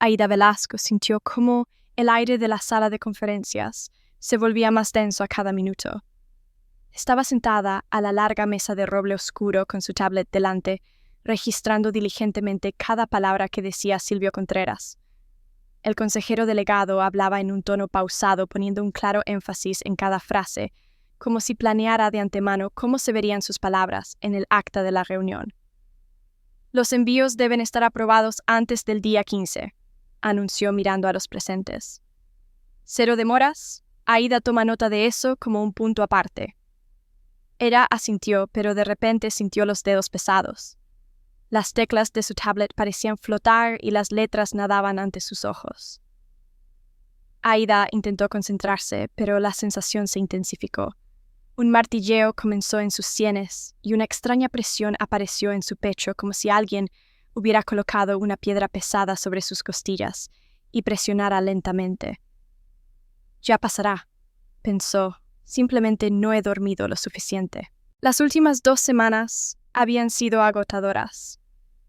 Aida Velasco sintió cómo el aire de la sala de conferencias se volvía más denso a cada minuto. Estaba sentada a la larga mesa de roble oscuro con su tablet delante, registrando diligentemente cada palabra que decía Silvio Contreras. El consejero delegado hablaba en un tono pausado, poniendo un claro énfasis en cada frase, como si planeara de antemano cómo se verían sus palabras en el acta de la reunión. Los envíos deben estar aprobados antes del día 15, anunció mirando a los presentes. ¿Cero demoras? Aida toma nota de eso como un punto aparte. Ella asintió, pero de repente sintió los dedos pesados. Las teclas de su tablet parecían flotar y las letras nadaban ante sus ojos. Aida intentó concentrarse, pero la sensación se intensificó. Un martilleo comenzó en sus sienes y una extraña presión apareció en su pecho, como si alguien hubiera colocado una piedra pesada sobre sus costillas y presionara lentamente. Ya pasará, pensó. Simplemente no he dormido lo suficiente. Las últimas 2 semanas habían sido agotadoras.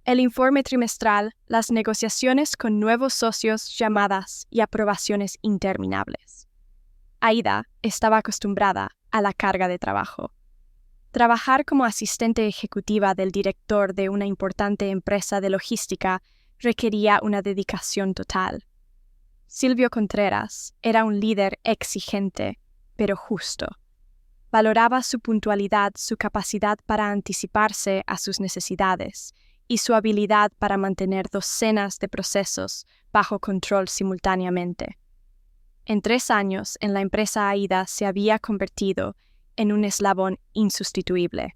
El informe trimestral, las negociaciones con nuevos socios, llamadas y aprobaciones interminables. Aida estaba acostumbrada a la carga de trabajo. Trabajar como asistente ejecutiva del director de una importante empresa de logística requería una dedicación total. Silvio Contreras era un líder exigente, pero justo. Valoraba su puntualidad, su capacidad para anticiparse a sus necesidades y su habilidad para mantener docenas de procesos bajo control simultáneamente. En 3 años, en la empresa Aida se había convertido en un eslabón insustituible.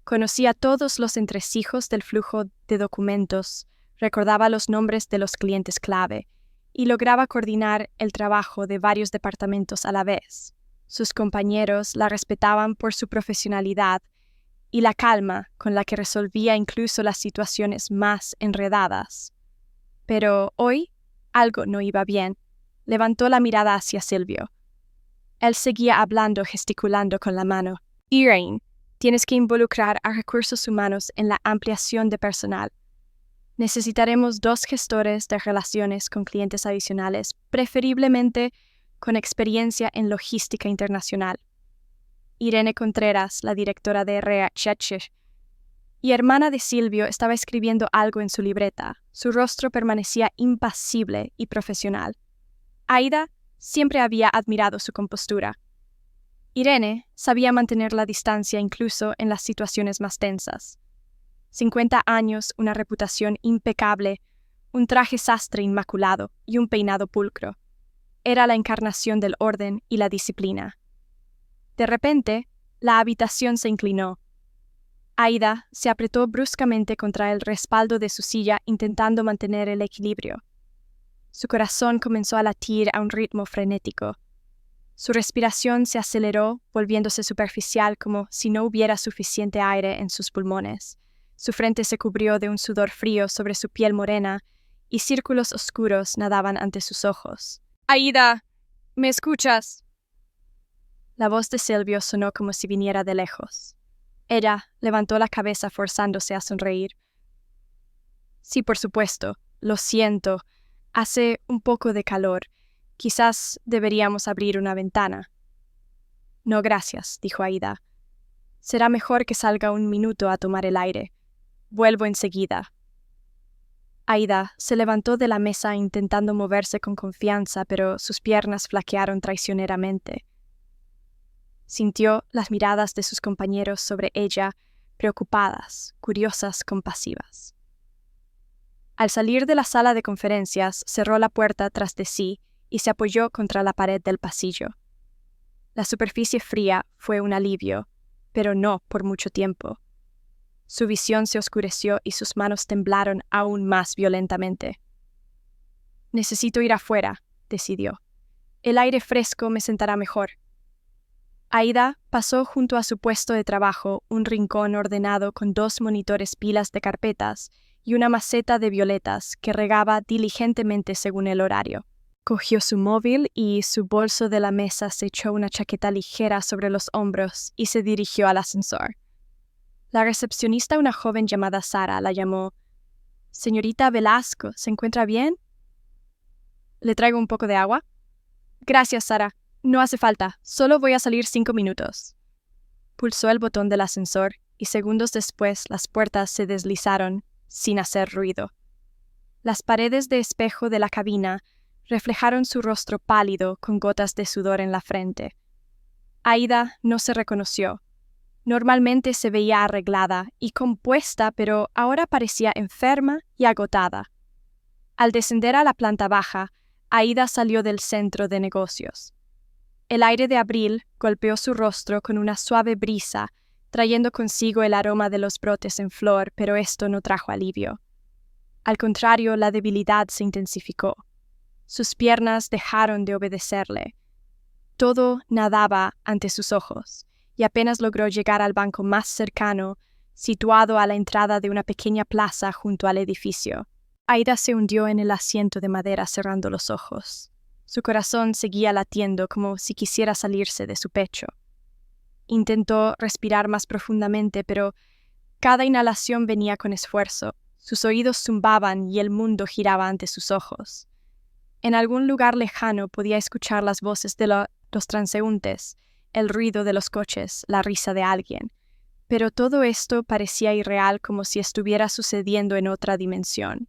Conocía todos los entresijos del flujo de documentos, recordaba los nombres de los clientes clave y lograba coordinar el trabajo de varios departamentos a la vez. Sus compañeros la respetaban por su profesionalidad y la calma con la que resolvía incluso las situaciones más enredadas. Pero hoy algo no iba bien. Levantó la mirada hacia Silvio. Él seguía hablando, gesticulando con la mano. Irene, tienes que involucrar a recursos humanos en la ampliación de personal. Necesitaremos 2 gestores de relaciones con clientes adicionales, preferiblemente con experiencia en logística internacional. Irene Contreras, la directora de RH y hermana de Silvio, estaba escribiendo algo en su libreta. Su rostro permanecía impasible y profesional. Aida siempre había admirado su compostura. Irene sabía mantener la distancia incluso en las situaciones más tensas. 50 años, una reputación impecable, un traje sastre inmaculado y un peinado pulcro. Era la encarnación del orden y la disciplina. De repente, la habitación se inclinó. Aida se apretó bruscamente contra el respaldo de su silla intentando mantener el equilibrio. Su corazón comenzó a latir a un ritmo frenético. Su respiración se aceleró, volviéndose superficial como si no hubiera suficiente aire en sus pulmones. Su frente se cubrió de un sudor frío sobre su piel morena y círculos oscuros nadaban ante sus ojos. «Aida, ¿me escuchas?» La voz de Silvio sonó como si viniera de lejos. Ella levantó la cabeza forzándose a sonreír. «Sí, por supuesto. Lo siento. Hace un poco de calor. Quizás deberíamos abrir una ventana». «No, gracias», dijo Aida. «Será mejor que salga un minuto a tomar el aire. Vuelvo enseguida». Aida se levantó de la mesa intentando moverse con confianza, pero sus piernas flaquearon traicioneramente. Sintió las miradas de sus compañeros sobre ella, preocupadas, curiosas, compasivas. Al salir de la sala de conferencias, cerró la puerta tras de sí y se apoyó contra la pared del pasillo. La superficie fría fue un alivio, pero no por mucho tiempo. Su visión se oscureció y sus manos temblaron aún más violentamente. «Necesito ir afuera», decidió. «El aire fresco me sentará mejor». Aida pasó junto a su puesto de trabajo, un rincón ordenado con 2 monitores, pilas de carpetas y una maceta de violetas que regaba diligentemente según el horario. Cogió su móvil y su bolso de la mesa, se echó una chaqueta ligera sobre los hombros y se dirigió al ascensor. La recepcionista, una joven llamada Sara, la llamó. «Señorita Velasco, ¿se encuentra bien?» ¿Le traigo un poco de agua? Gracias, Sara. No hace falta. Solo voy a salir 5 minutos. Pulsó el botón del ascensor y segundos después las puertas se deslizaron sin hacer ruido. Las paredes de espejo de la cabina reflejaron su rostro pálido con gotas de sudor en la frente. Aida no se reconoció. Normalmente se veía arreglada y compuesta, pero ahora parecía enferma y agotada. Al descender a la planta baja, Aida salió del centro de negocios. El aire de abril golpeó su rostro con una suave brisa, trayendo consigo el aroma de los brotes en flor, pero esto no trajo alivio. Al contrario, la debilidad se intensificó. Sus piernas dejaron de obedecerle. Todo nadaba ante sus ojos, y apenas logró llegar al banco más cercano, situado a la entrada de una pequeña plaza junto al edificio. Aida se hundió en el asiento de madera cerrando los ojos. Su corazón seguía latiendo como si quisiera salirse de su pecho. Intentó respirar más profundamente, pero cada inhalación venía con esfuerzo. Sus oídos zumbaban y el mundo giraba ante sus ojos. En algún lugar lejano podía escuchar las voces de los transeúntes, el ruido de los coches, la risa de alguien. Pero todo esto parecía irreal, como si estuviera sucediendo en otra dimensión.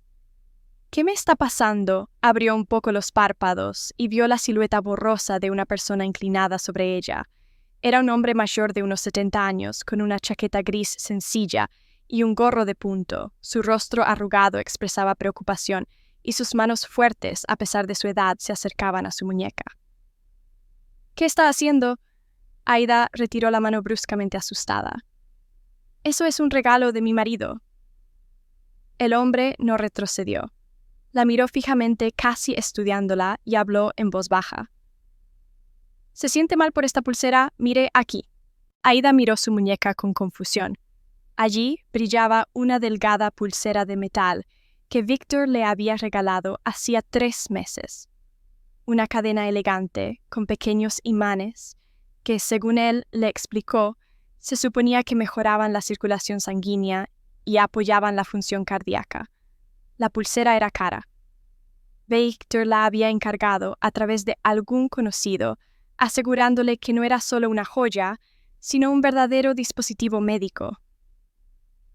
¿Qué me está pasando? Abrió un poco los párpados y vio la silueta borrosa de una persona inclinada sobre ella. Era un hombre mayor de unos 70 años, con una chaqueta gris sencilla y un gorro de punto. Su rostro arrugado expresaba preocupación y sus manos fuertes, a pesar de su edad, se acercaban a su muñeca. ¿Qué está haciendo? Aida retiró la mano bruscamente asustada. Eso es un regalo de mi marido. El hombre no retrocedió. La miró fijamente, casi estudiándola, y habló en voz baja. ¿Se siente mal por esta pulsera? Mire aquí. Aida miró su muñeca con confusión. Allí brillaba una delgada pulsera de metal que Víctor le había regalado hacía 3 meses. Una cadena elegante, con pequeños imanes, que, según él le explicó, se suponía que mejoraban la circulación sanguínea y apoyaban la función cardíaca. La pulsera era cara. Víctor la había encargado a través de algún conocido, asegurándole que no era solo una joya, sino un verdadero dispositivo médico.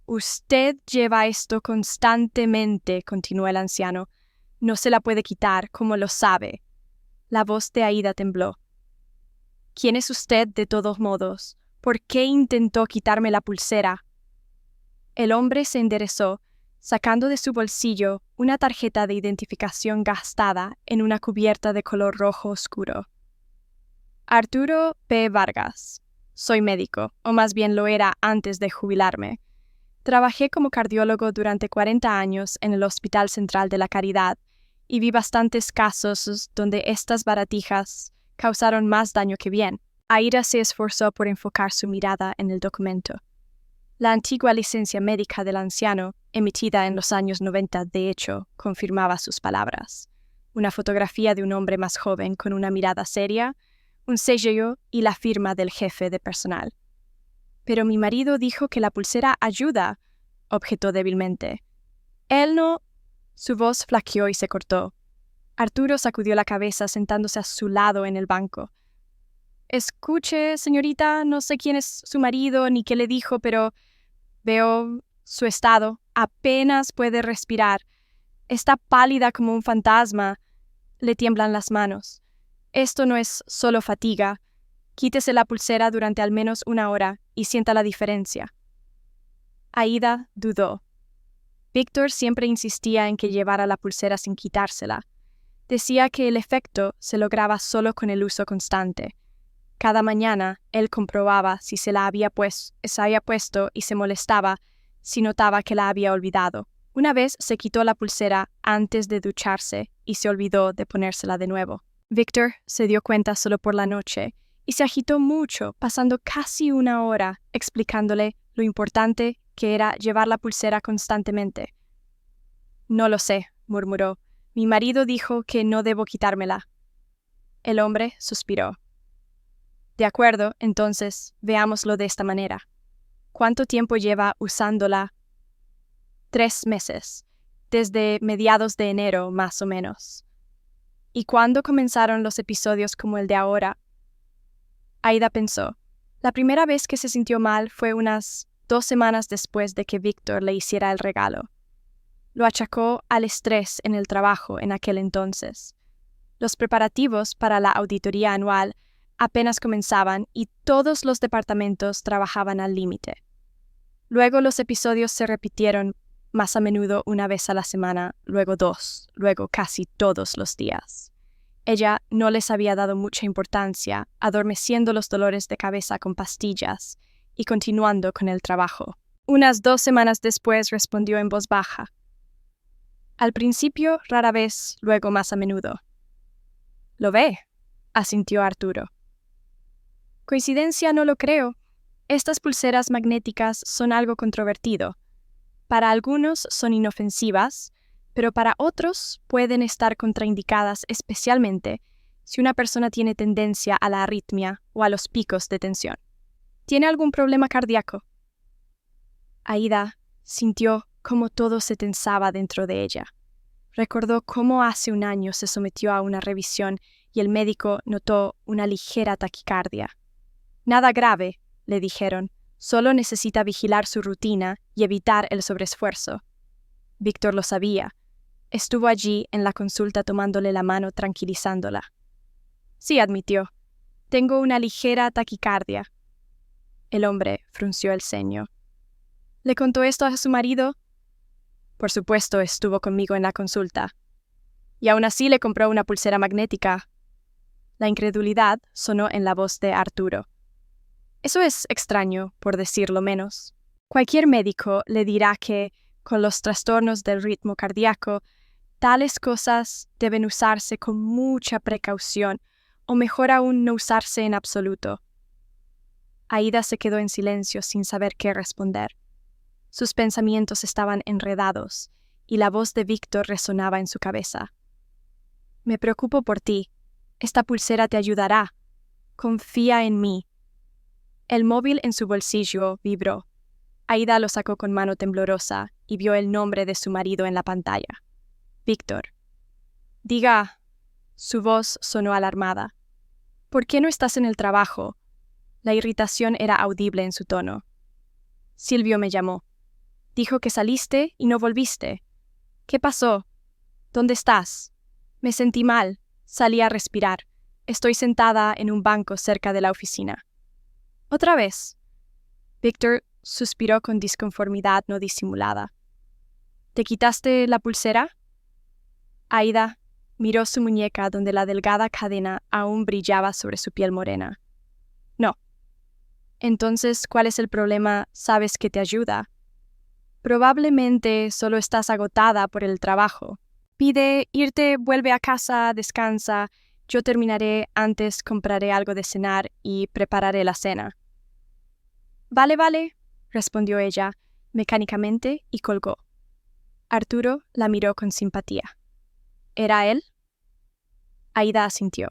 Usted lleva esto constantemente, continuó el anciano. No se la puede quitar, como lo sabe. La voz de Aida tembló. ¿Quién es usted, de todos modos? ¿Por qué intentó quitarme la pulsera? El hombre se enderezó, sacando de su bolsillo una tarjeta de identificación gastada en una cubierta de color rojo oscuro. Arturo P. Vargas. Soy médico, o más bien lo era antes de jubilarme. Trabajé como cardiólogo durante 40 años en el Hospital Central de la Caridad y vi bastantes casos donde estas baratijas causaron más daño que bien. Aida se esforzó por enfocar su mirada en el documento. La antigua licencia médica del anciano, emitida en los años 90, de hecho, confirmaba sus palabras. Una fotografía de un hombre más joven con una mirada seria, un sello y la firma del jefe de personal. Pero mi marido dijo que la pulsera ayuda, objetó débilmente. Él no... Su voz flaqueó y se cortó. Arturo sacudió la cabeza sentándose a su lado en el banco. Escuche, señorita, no sé quién es su marido ni qué le dijo, pero veo su estado. Apenas puede respirar. Está pálida como un fantasma. Le tiemblan las manos. Esto no es solo fatiga. Quítese la pulsera durante al menos 1 hora y sienta la diferencia. Aida dudó. Víctor siempre insistía en que llevara la pulsera sin quitársela. Decía que el efecto se lograba solo con el uso constante. Cada mañana él comprobaba si se había puesto y se molestaba si notaba que la había olvidado. Una vez se quitó la pulsera antes de ducharse y se olvidó de ponérsela de nuevo. Víctor se dio cuenta solo por la noche y se agitó mucho, pasando casi 1 hora explicándole lo importante que era llevar la pulsera constantemente. No lo sé, murmuró. Mi marido dijo que no debo quitármela. El hombre suspiró. De acuerdo, entonces, veámoslo de esta manera. ¿Cuánto tiempo lleva usándola? 3 meses, desde mediados de enero, más o menos. ¿Y cuándo comenzaron los episodios como el de ahora? Aida pensó. La primera vez que se sintió mal fue unas 2 semanas después de que Víctor le hiciera el regalo. Lo achacó al estrés en el trabajo en aquel entonces. Los preparativos para la auditoría anual apenas comenzaban y todos los departamentos trabajaban al límite. Luego los episodios se repitieron más a menudo una vez a la semana, luego 2, luego casi todos los días. Ella no les había dado mucha importancia, adormeciendo los dolores de cabeza con pastillas y continuando con el trabajo. Unas 2 semanas después respondió en voz baja. Al principio, rara vez, luego más a menudo. «¿Lo ve?», asintió Arturo. «Coincidencia no lo creo. Estas pulseras magnéticas son algo controvertido. Para algunos son inofensivas, pero para otros pueden estar contraindicadas especialmente si una persona tiene tendencia a la arritmia o a los picos de tensión. ¿Tiene algún problema cardíaco?». Aida sintió cómo todo se tensaba dentro de ella. Recordó cómo hace un año se sometió a una revisión y el médico notó una ligera taquicardia. «Nada grave», le dijeron, «solo necesita vigilar su rutina y evitar el sobreesfuerzo». Víctor lo sabía. Estuvo allí en la consulta tomándole la mano tranquilizándola. «Sí», admitió, «tengo una ligera taquicardia». El hombre frunció el ceño. «¿Le contó esto a su marido?». «Por supuesto, estuvo conmigo en la consulta». «Y aún así le compró una pulsera magnética». La incredulidad sonó en la voz de Arturo. «Eso es extraño, por decirlo menos. Cualquier médico le dirá que, con los trastornos del ritmo cardíaco, tales cosas deben usarse con mucha precaución, o mejor aún no usarse en absoluto». Aida se quedó en silencio sin saber qué responder. Sus pensamientos estaban enredados, y la voz de Víctor resonaba en su cabeza. «Me preocupo por ti. Esta pulsera te ayudará. Confía en mí». El móvil en su bolsillo vibró. Aida lo sacó con mano temblorosa y vio el nombre de su marido en la pantalla. «Víctor». «Diga». Su voz sonó alarmada. «¿Por qué no estás en el trabajo?». La irritación era audible en su tono. «Silvio me llamó. Dijo que saliste y no volviste. ¿Qué pasó? ¿Dónde estás?». «Me sentí mal. Salí a respirar. Estoy sentada en un banco cerca de la oficina». «¿Otra vez?». Víctor suspiró con disconformidad no disimulada. «¿Te quitaste la pulsera?». Aida miró su muñeca donde la delgada cadena aún brillaba sobre su piel morena. «No». «Entonces, ¿cuál es el problema? ¿Sabes que te ayuda?». «Probablemente solo estás agotada por el trabajo. Pide irte, vuelve a casa, descansa. Yo terminaré antes, compraré algo de cenar y prepararé la cena». Vale», respondió ella, mecánicamente, y colgó. Arturo la miró con simpatía. ¿Era él? Aida asintió.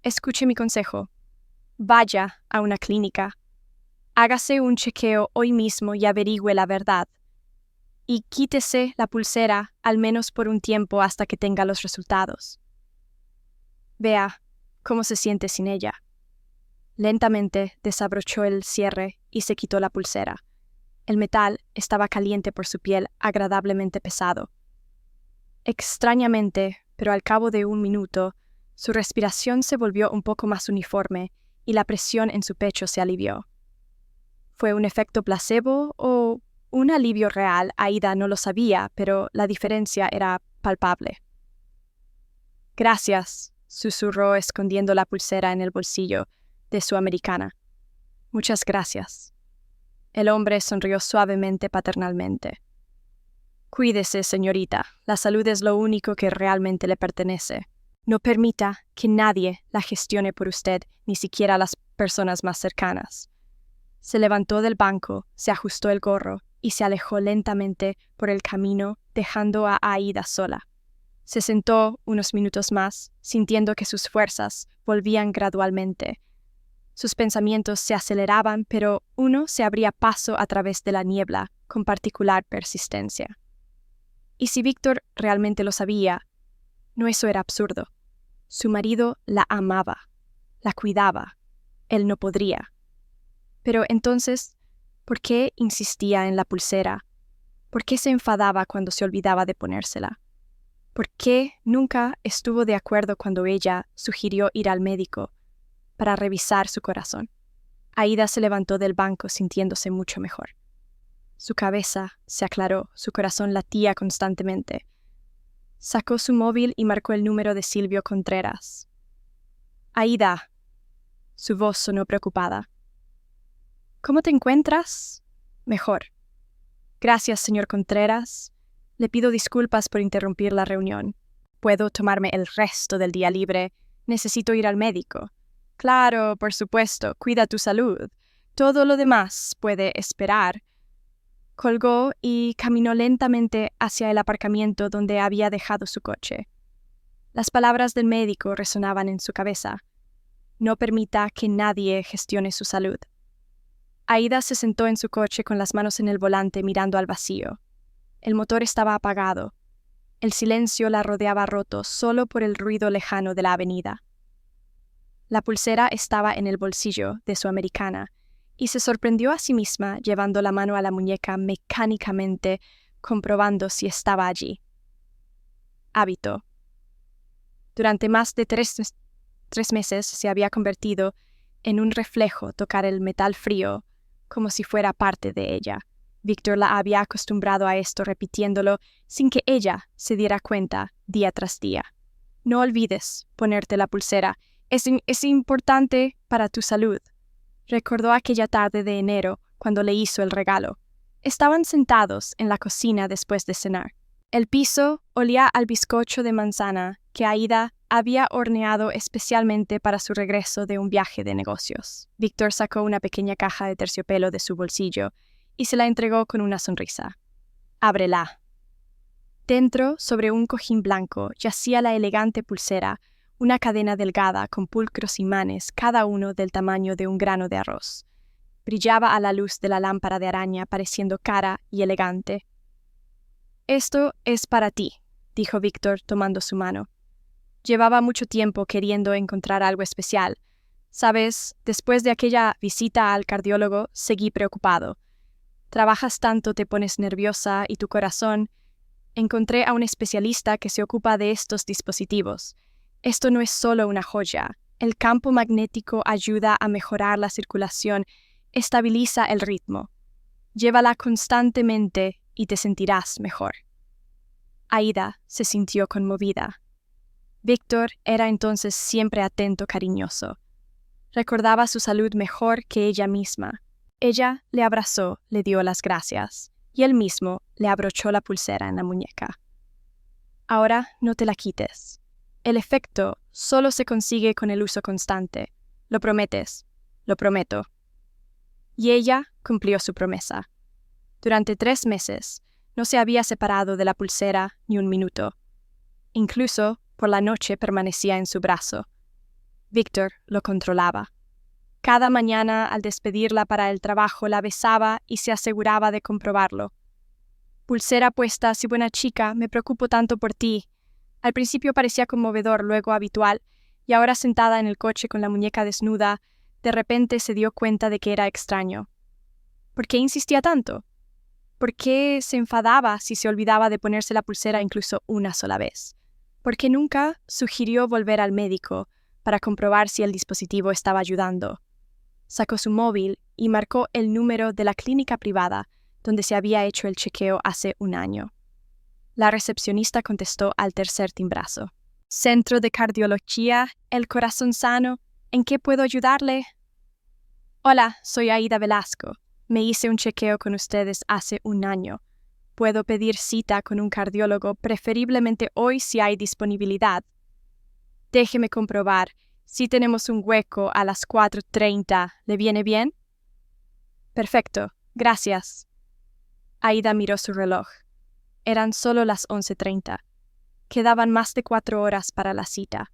«Escuche mi consejo. Vaya a una clínica. Hágase un chequeo hoy mismo y averigüe la verdad. Y quítese la pulsera, al menos por un tiempo hasta que tenga los resultados. Vea cómo se siente sin ella». Lentamente desabrochó el cierre y se quitó la pulsera. El metal estaba caliente por su piel, agradablemente pesado. Extrañamente, pero al cabo de 1 minuto, su respiración se volvió un poco más uniforme y la presión en su pecho se alivió. ¿Fue un efecto placebo o un alivio real? Aida no lo sabía, pero la diferencia era palpable. «Gracias», susurró escondiendo la pulsera en el bolsillo de su americana. «Muchas gracias». El hombre sonrió suavemente paternalmente. «Cuídese, señorita. La salud es lo único que realmente le pertenece. No permita que nadie la gestione por usted, ni siquiera las personas más cercanas». Se levantó del banco, se ajustó el gorro y se alejó lentamente por el camino, dejando a Aida sola. Se sentó unos minutos más, sintiendo que sus fuerzas volvían gradualmente. Sus pensamientos se aceleraban, pero uno se abría paso a través de la niebla, con particular persistencia. ¿Y si Víctor realmente lo sabía? No, eso era absurdo. Su marido la amaba, la cuidaba. Él no podría. Pero entonces, ¿por qué insistía en la pulsera? ¿Por qué se enfadaba cuando se olvidaba de ponérsela? ¿Por qué nunca estuvo de acuerdo cuando ella sugirió ir al médico para revisar su corazón? Aída se levantó del banco sintiéndose mucho mejor. Su cabeza se aclaró, su corazón latía constantemente. Sacó su móvil y marcó el número de Silvio Contreras. «Aída», su voz sonó preocupada. «¿Cómo te encuentras?» «Mejor». «Gracias, señor Contreras. Le pido disculpas por interrumpir la reunión. ¿Puedo tomarme el resto del día libre? Necesito ir al médico». «Claro, por supuesto. Cuida tu salud. Todo lo demás puede esperar». Colgó y caminó lentamente hacia el aparcamiento donde había dejado su coche. Las palabras del médico resonaban en su cabeza. No permita que nadie gestione su salud. Aída se sentó en su coche con las manos en el volante mirando al vacío. El motor estaba apagado. El silencio la rodeaba roto solo por el ruido lejano de la avenida. La pulsera estaba en el bolsillo de su americana y se sorprendió a sí misma llevando la mano a la muñeca mecánicamente, comprobando si estaba allí. Hábito. Durante más de tres meses se había convertido en un reflejo tocar el metal frío como si fuera parte de ella. Víctor la había acostumbrado a esto repitiéndolo sin que ella se diera cuenta día tras día. «No olvides ponerte la pulsera. Es importante para tu salud». Recordó aquella tarde de enero cuando le hizo el regalo. Estaban sentados en la cocina después de cenar. El piso olía al bizcocho de manzana que Aída había horneado especialmente para su regreso de un viaje de negocios. Víctor sacó una pequeña caja de terciopelo de su bolsillo y se la entregó con una sonrisa. «Ábrela». Dentro, sobre un cojín blanco, yacía la elegante pulsera, una cadena delgada con pulcros imanes, cada uno del tamaño de un grano de arroz. Brillaba a la luz de la lámpara de araña, pareciendo cara y elegante. «Esto es para ti», dijo Víctor tomando su mano. Llevaba mucho tiempo queriendo encontrar algo especial. Sabes, después de aquella visita al cardiólogo, seguí preocupado. Trabajas tanto, te pones nerviosa y tu corazón. Encontré a un especialista que se ocupa de estos dispositivos. Esto no es solo una joya. El campo magnético ayuda a mejorar la circulación, estabiliza el ritmo. Llévala constantemente y te sentirás mejor. Aída se sintió conmovida. Víctor era entonces siempre atento, cariñoso. Recordaba su salud mejor que ella misma. Ella le abrazó, le dio las gracias, y él mismo le abrochó la pulsera en la muñeca. «Ahora no te la quites. El efecto solo se consigue con el uso constante. ¿Lo prometes?» «Lo prometo». Y ella cumplió su promesa. Durante 3 meses no se había separado de la pulsera ni un minuto. Incluso por la noche permanecía en su brazo. Víctor lo controlaba. Cada mañana, al despedirla para el trabajo, la besaba y se aseguraba de comprobarlo. «Pulsera puesta, si buena chica, me preocupo tanto por ti». Al principio parecía conmovedor, luego habitual, y ahora sentada en el coche con la muñeca desnuda, de repente se dio cuenta de que era extraño. ¿Por qué insistía tanto? ¿Por qué se enfadaba si se olvidaba de ponerse la pulsera incluso una sola vez? ¿Por qué nunca sugirió volver al médico para comprobar si el dispositivo estaba ayudando? Sacó su móvil y marcó el número de la clínica privada donde se había hecho el chequeo hace un año. La recepcionista contestó al tercer timbrazo. «Centro de Cardiología, El Corazón Sano, ¿en qué puedo ayudarle?» «Hola, soy Aída Velasco. Me hice un chequeo con ustedes hace un año. Puedo pedir cita con un cardiólogo, preferiblemente hoy si hay disponibilidad». «Déjeme comprobar. Si tenemos un hueco a las 4:30, ¿le viene bien?» «Perfecto, gracias». Aída miró su reloj. Eran solo las 11:30. Quedaban más de 4 horas para la cita.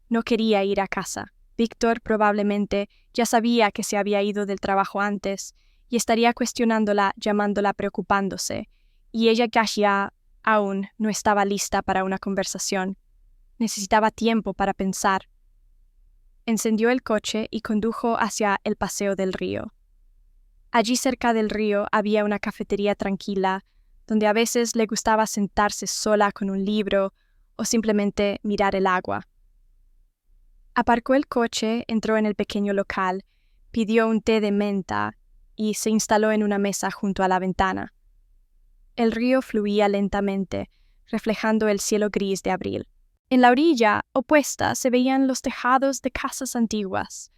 No quería ir a casa. Víctor probablemente ya sabía que se había ido del trabajo antes y estaría cuestionándola, llamándola preocupándose, y ella ya aún no estaba lista para una conversación. necesitaba tiempo para pensar. Encendió el coche y condujo hacia el paseo del río. Allí cerca del río había una cafetería tranquila, donde a veces le gustaba sentarse sola con un libro o simplemente mirar el agua. Aparcó el coche, entró en el pequeño local, pidió un té de menta y se instaló en una mesa junto a la ventana. El río fluía lentamente, reflejando el cielo gris de abril. En la orilla opuesta se veían los tejados de casas antiguas.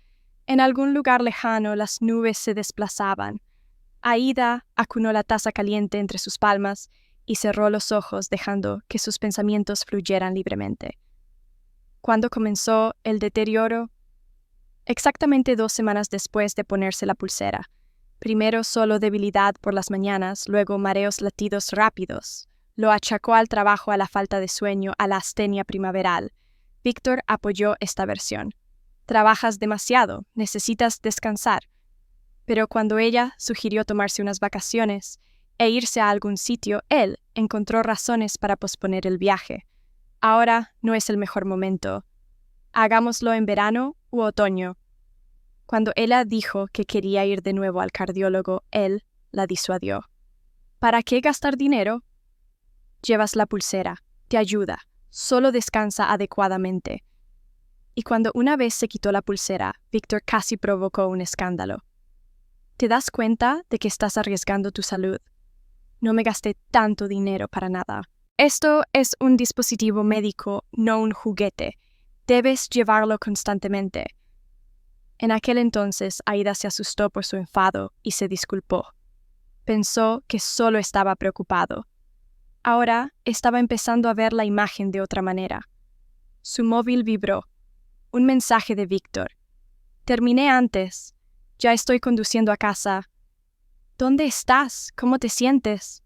En algún lugar lejano las nubes se desplazaban. Aída acunó la taza caliente entre sus palmas y cerró los ojos dejando que sus pensamientos fluyeran libremente. ¿Cuándo comenzó el deterioro? Exactamente 2 semanas después de ponerse la pulsera. Primero solo debilidad por las mañanas, luego mareos latidos rápidos. Lo achacó al trabajo, a la falta de sueño, a la astenia primaveral. Víctor apoyó esta versión. Trabajas demasiado, necesitas descansar. Pero cuando ella sugirió tomarse unas vacaciones e irse a algún sitio, él encontró razones para posponer el viaje. Ahora no es el mejor momento. Hagámoslo en verano u otoño. Cuando ella dijo que quería ir de nuevo al cardiólogo, él la disuadió. ¿Para qué gastar dinero? Llevas la pulsera, te ayuda, solo descansa adecuadamente. Y cuando una vez se quitó la pulsera, Víctor casi provocó un escándalo. ¿Te das cuenta de que estás arriesgando tu salud? No me gasté tanto dinero para nada. Esto es un dispositivo médico, no un juguete. Debes llevarlo constantemente. En aquel entonces, Aída se asustó por su enfado y se disculpó. Pensó que solo estaba preocupado. Ahora estaba empezando a ver la imagen de otra manera. Su móvil vibró. Un mensaje de Víctor. Terminé antes. Ya estoy conduciendo a casa. ¿Dónde estás? ¿Cómo te sientes?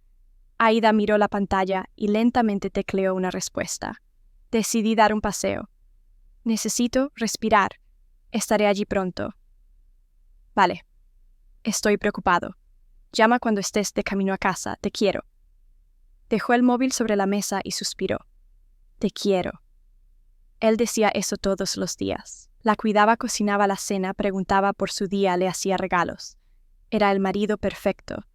Aída miró la pantalla y lentamente tecleó una respuesta. Decidí dar un paseo. Necesito respirar. Estaré allí pronto. Vale. Estoy preocupado. Llama cuando estés de camino a casa. Te quiero. Dejó el móvil sobre la mesa y suspiró. Te quiero. Él decía eso todos los días. La cuidaba, cocinaba la cena, preguntaba por su día, le hacía regalos. Era el marido perfecto.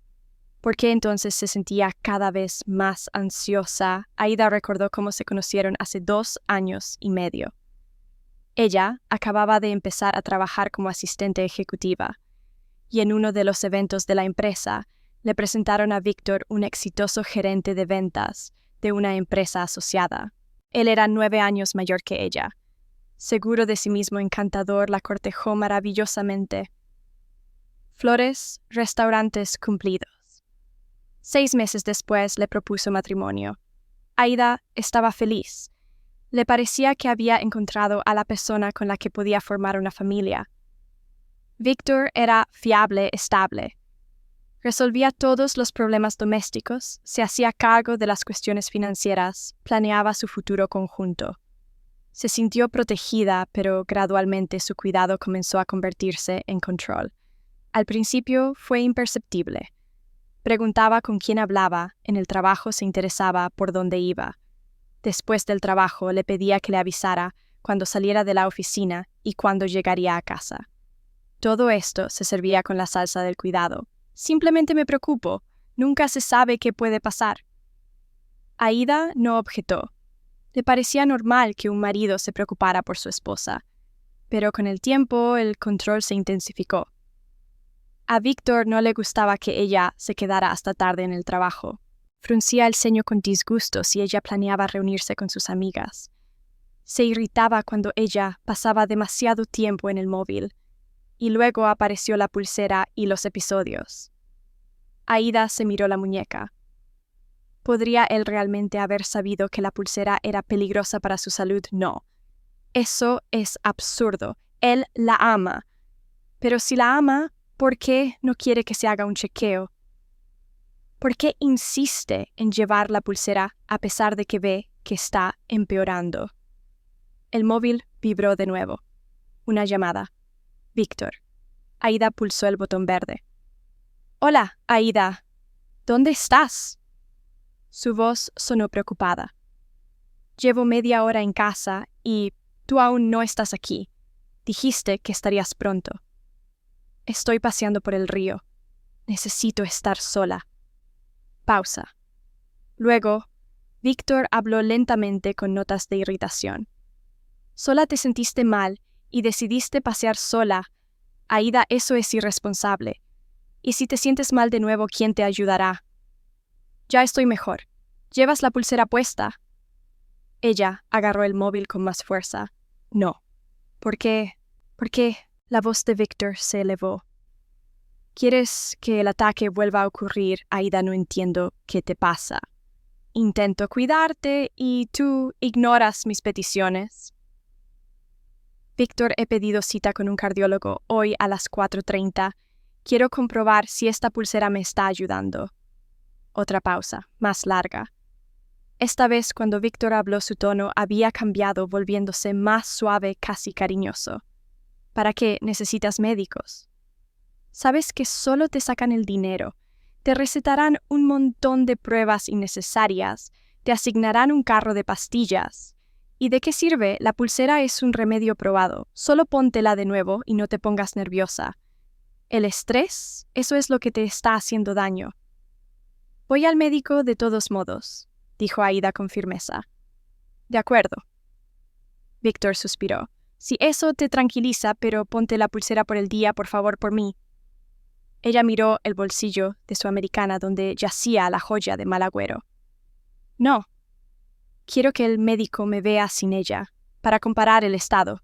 ¿Por qué entonces se sentía cada vez más ansiosa? Aída recordó cómo se conocieron hace 2 años y medio. Ella acababa de empezar a trabajar como asistente ejecutiva, y en uno de los eventos de la empresa le presentaron a Víctor un exitoso gerente de ventas de una empresa asociada. Él era 9 años mayor que ella. Seguro de sí mismo, encantador, la cortejó maravillosamente. Flores, restaurantes cumplidos. 6 meses después le propuso matrimonio. Aída estaba feliz. Le parecía que había encontrado a la persona con la que podía formar una familia. Víctor era fiable, estable. Resolvía todos los problemas domésticos, se hacía cargo de las cuestiones financieras, planeaba su futuro conjunto. Se sintió protegida, pero gradualmente su cuidado comenzó a convertirse en control. Al principio fue imperceptible. Preguntaba con quién hablaba, en el trabajo se interesaba por dónde iba. Después del trabajo le pedía que le avisara cuando saliera de la oficina y cuándo llegaría a casa. Todo esto se servía con la salsa del cuidado. Simplemente me preocupo, nunca se sabe qué puede pasar. Aída no objetó. Le parecía normal que un marido se preocupara por su esposa, pero con el tiempo el control se intensificó. A Víctor no le gustaba que ella se quedara hasta tarde en el trabajo. Fruncía el ceño con disgusto si ella planeaba reunirse con sus amigas. Se irritaba cuando ella pasaba demasiado tiempo en el móvil. Y luego apareció la pulsera y los episodios. Aída se miró la muñeca. ¿Podría él realmente haber sabido que la pulsera era peligrosa para su salud? No. Eso es absurdo. Él la ama. Pero si la ama, ¿por qué no quiere que se haga un chequeo? ¿Por qué insiste en llevar la pulsera a pesar de que ve que está empeorando? El móvil vibró de nuevo. Una llamada. Víctor. Aída pulsó el botón verde. Hola, Aída. ¿Dónde estás? Su voz sonó preocupada. Llevo media hora en casa y tú aún no estás aquí. Dijiste que estarías pronto. Estoy paseando por el río. Necesito estar sola. Pausa. Luego, Víctor habló lentamente con notas de irritación. Sola te sentiste mal y decidiste pasear sola. Aida, eso es irresponsable. Y si te sientes mal de nuevo, ¿quién te ayudará? Ya estoy mejor. ¿Llevas la pulsera puesta? Ella agarró el móvil con más fuerza. No. ¿Por qué? ¿Por qué? La voz de Víctor se elevó. ¿Quieres que el ataque vuelva a ocurrir? Aida, no entiendo qué te pasa. Intento cuidarte y tú ignoras mis peticiones. Víctor, he pedido cita con un cardiólogo hoy a las 4:30. Quiero comprobar si esta pulsera me está ayudando. Otra pausa, más larga. Esta vez, cuando Víctor habló, su tono había cambiado, volviéndose más suave, casi cariñoso. ¿Para qué necesitas médicos? Sabes que solo te sacan el dinero, te recetarán un montón de pruebas innecesarias, te asignarán un carro de pastillas. ¿Y de qué sirve? La pulsera es un remedio probado. Solo póntela de nuevo y no te pongas nerviosa. El estrés, eso es lo que te está haciendo daño. Voy al médico de todos modos, dijo Aida con firmeza. De acuerdo. Víctor suspiró. Si eso te tranquiliza, pero ponte la pulsera por el día, por favor, por mí. Ella miró el bolsillo de su americana donde yacía la joya de mal agüero. No. Quiero que el médico me vea sin ella, para comparar el estado.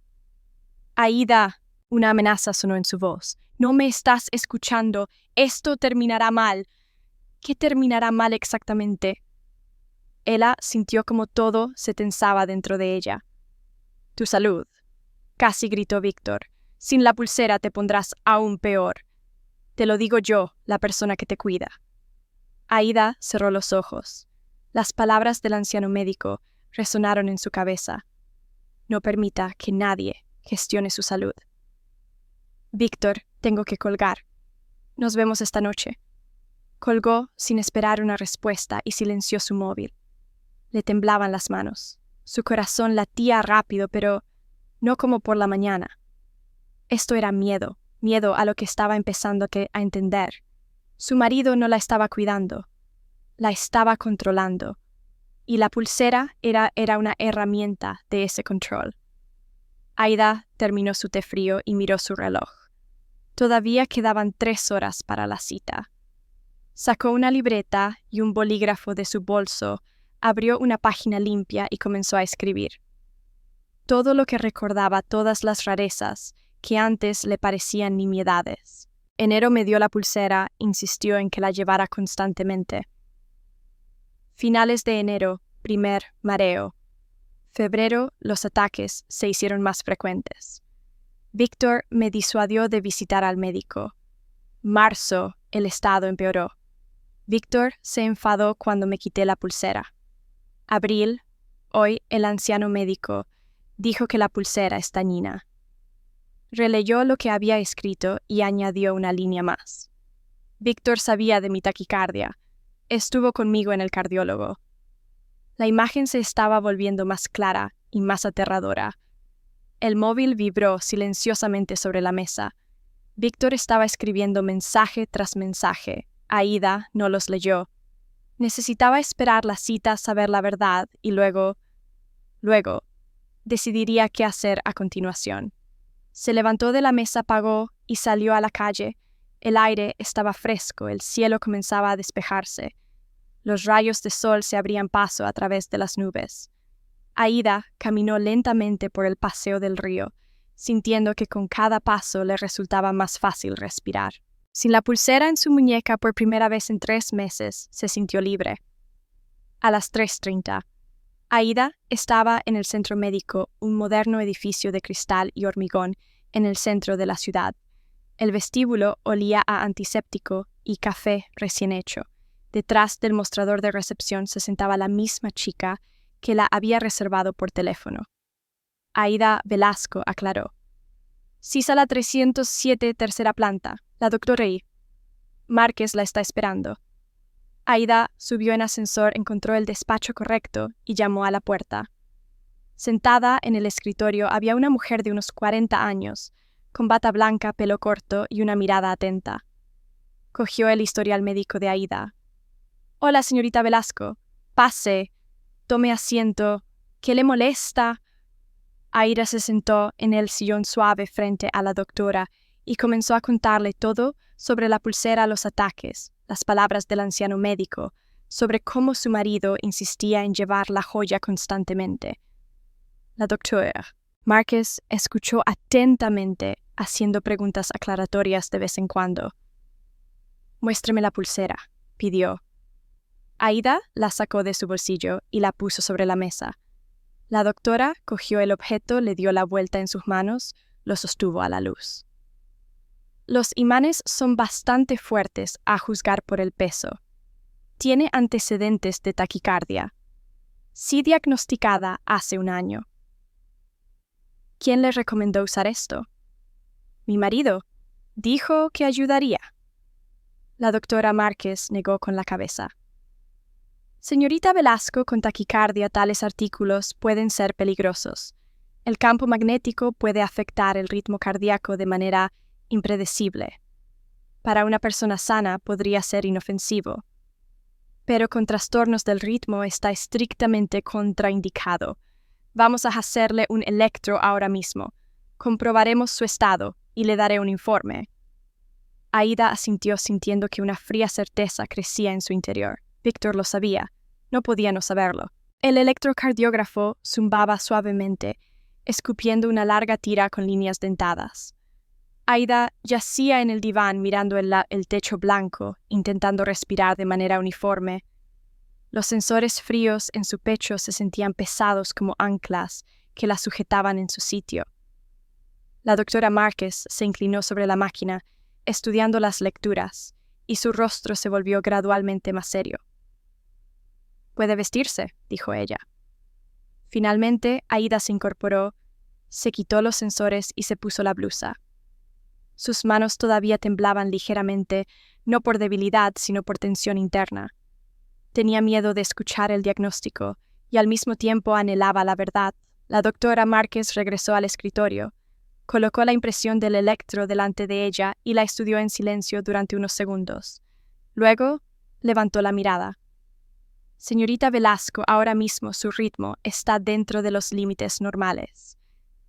Aida, una amenaza sonó en su voz. No me estás escuchando. Esto terminará mal. ¿Qué terminará mal exactamente? Ella sintió como todo se tensaba dentro de ella. Tu salud, casi gritó Víctor. Sin la pulsera te pondrás aún peor. Te lo digo yo, la persona que te cuida. Aida cerró los ojos. Las palabras del anciano médico resonaron en su cabeza. No permita que nadie gestione su salud. Víctor, tengo que colgar. Nos vemos esta noche. Colgó sin esperar una respuesta y silenció su móvil. Le temblaban las manos. Su corazón latía rápido, pero no como por la mañana. Esto era miedo a lo que estaba empezando a entender. Su marido no la estaba cuidando, la estaba controlando, y la pulsera era una herramienta de ese control. Aida terminó su té frío y miró su reloj. Todavía quedaban 3 horas para la cita. Sacó una libreta y un bolígrafo de su bolso, abrió una página limpia y comenzó a escribir. Todo lo que recordaba, todas las rarezas que antes le parecían nimiedades. Enero me dio la pulsera, insistió en que la llevara constantemente. Finales de enero, primer mareo. Febrero, los ataques se hicieron más frecuentes. Víctor me disuadió de visitar al médico. Marzo, el estado empeoró. Víctor se enfadó cuando me quité la pulsera. Abril, hoy el anciano médico dijo que la pulsera es dañina. Releyó lo que había escrito y añadió una línea más. Víctor sabía de mi taquicardia. Estuvo conmigo en el cardiólogo. La imagen se estaba volviendo más clara y más aterradora. El móvil vibró silenciosamente sobre la mesa. Víctor estaba escribiendo mensaje tras mensaje. Aida no los leyó. Necesitaba esperar la cita, saber la verdad y luego decidiría qué hacer a continuación. Se levantó de la mesa, pagó y salió a la calle. El aire estaba fresco, el cielo comenzaba a despejarse. Los rayos de sol se abrían paso a través de las nubes. Aida caminó lentamente por el paseo del río, sintiendo que con cada paso le resultaba más fácil respirar. Sin la pulsera en su muñeca por primera vez en 3 meses, se sintió libre. A las 3:30. Aida estaba en el centro médico, un moderno edificio de cristal y hormigón en el centro de la ciudad. El vestíbulo olía a antiséptico y café recién hecho. Detrás del mostrador de recepción se sentaba la misma chica que la había reservado por teléfono. Aida Velasco aclaró. Sí, sala 307, tercera planta. La doctora I. Márquez la está esperando. Aida subió en ascensor, encontró el despacho correcto y llamó a la puerta. Sentada en el escritorio había una mujer de unos 40 años, con bata blanca, pelo corto y una mirada atenta. Cogió el historial médico de Aida. «Hola, señorita Velasco. Pase. Tome asiento. ¿Qué le molesta?» Aida se sentó en el sillón suave frente a la doctora y comenzó a contarle todo sobre la pulsera a los ataques, las palabras del anciano médico, sobre cómo su marido insistía en llevar la joya constantemente. La doctora Márquez escuchó atentamente, haciendo preguntas aclaratorias de vez en cuando. «Muéstreme la pulsera», pidió. Aida la sacó de su bolsillo y la puso sobre la mesa. La doctora cogió el objeto, le dio la vuelta en sus manos, lo sostuvo a la luz. Los imanes son bastante fuertes a juzgar por el peso. Tiene antecedentes de taquicardia. Sí diagnosticada hace un año. ¿Quién le recomendó usar esto? Mi marido. Dijo que ayudaría. La doctora Márquez negó con la cabeza. Señorita Velasco, con taquicardia tales artículos pueden ser peligrosos. El campo magnético puede afectar el ritmo cardíaco de manera impredecible. Para una persona sana podría ser inofensivo, pero con trastornos del ritmo está estrictamente contraindicado. Vamos a hacerle un electro ahora mismo. Comprobaremos su estado y le daré un informe. Aida asintió sintiendo que una fría certeza crecía en su interior. Víctor lo sabía. No podía no saberlo. El electrocardiógrafo zumbaba suavemente, escupiendo una larga tira con líneas dentadas. Aida yacía en el diván mirando el techo blanco, intentando respirar de manera uniforme. Los sensores fríos en su pecho se sentían pesados como anclas que la sujetaban en su sitio. La doctora Márquez se inclinó sobre la máquina, estudiando las lecturas, y su rostro se volvió gradualmente más serio. «Puede vestirse», dijo ella. Finalmente, Aida se incorporó, se quitó los sensores y se puso la blusa. Sus manos todavía temblaban ligeramente, no por debilidad, sino por tensión interna. Tenía miedo de escuchar el diagnóstico y al mismo tiempo anhelaba la verdad. La doctora Márquez regresó al escritorio, colocó la impresión del electro delante de ella y la estudió en silencio durante unos segundos. Luego, levantó la mirada. Señorita Velasco, ahora mismo su ritmo está dentro de los límites normales.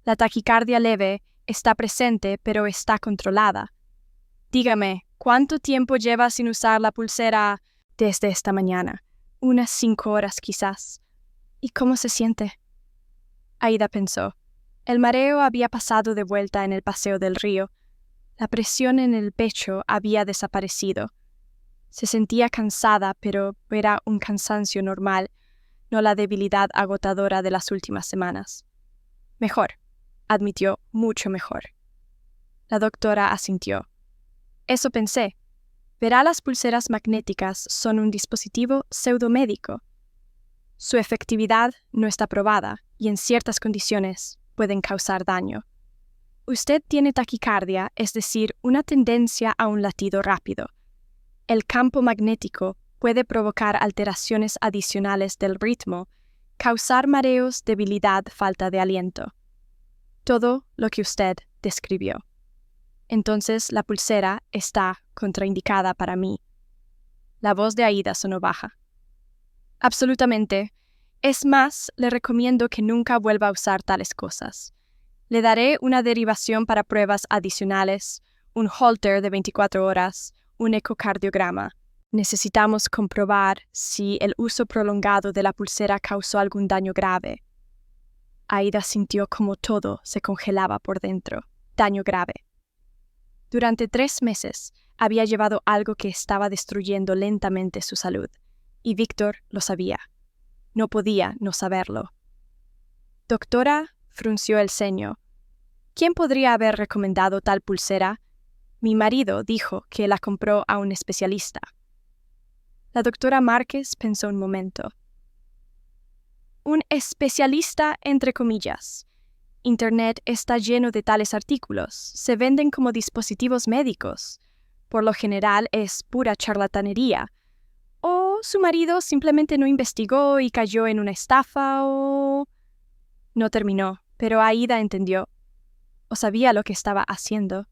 La taquicardia leve está presente, pero está controlada. Dígame, ¿cuánto tiempo lleva sin usar la pulsera? Desde esta mañana. Unas 5 horas quizás. ¿Y cómo se siente? Aida pensó. El mareo había pasado de vuelta en el paseo del río. La presión en el pecho había desaparecido. Se sentía cansada, pero era un cansancio normal, no la debilidad agotadora de las últimas semanas. Mejor, admitió, mucho mejor. La doctora asintió. Eso pensé. Verá, las pulseras magnéticas son un dispositivo pseudomédico. Su efectividad no está probada y en ciertas condiciones pueden causar daño. Usted tiene taquicardia, es decir, una tendencia a un latido rápido. El campo magnético puede provocar alteraciones adicionales del ritmo, causar mareos, debilidad, falta de aliento. Todo lo que usted describió. Entonces la pulsera está contraindicada para mí. La voz de Aida sonó baja. Absolutamente. Es más, le recomiendo que nunca vuelva a usar tales cosas. Le daré una derivación para pruebas adicionales, un holter de 24 horas, un ecocardiograma. Necesitamos comprobar si el uso prolongado de la pulsera causó algún daño grave. Aida sintió como todo se congelaba por dentro. Daño grave. Durante 3 meses había llevado algo que estaba destruyendo lentamente su salud, y Víctor lo sabía. No podía no saberlo. Doctora, frunció el ceño. ¿Quién podría haber recomendado tal pulsera? Mi marido dijo que la compró a un especialista. La doctora Márquez pensó un momento. Un especialista, entre comillas. Internet está lleno de tales artículos. Se venden como dispositivos médicos. Por lo general es pura charlatanería. O su marido simplemente no investigó y cayó en una estafa o... No terminó, pero Aida entendió, o sabía lo que estaba haciendo.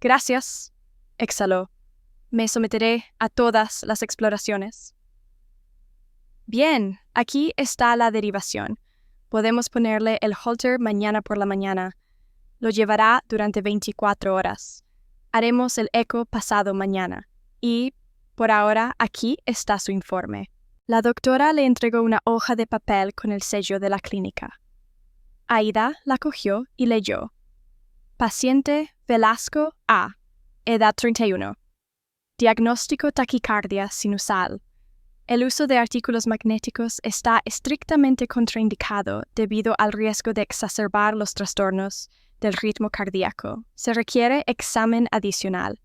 Gracias, exhaló. Me someteré a todas las exploraciones. Bien, aquí está la derivación. Podemos ponerle el halter mañana por la mañana. Lo llevará durante 24 horas. Haremos el eco pasado mañana. Y, por ahora, aquí está su informe. La doctora le entregó una hoja de papel con el sello de la clínica. Aida la cogió y leyó. Paciente Velasco A. Edad 31. Diagnóstico taquicardia sinusal. El uso de artículos magnéticos está estrictamente contraindicado debido al riesgo de exacerbar los trastornos del ritmo cardíaco. Se requiere examen adicional.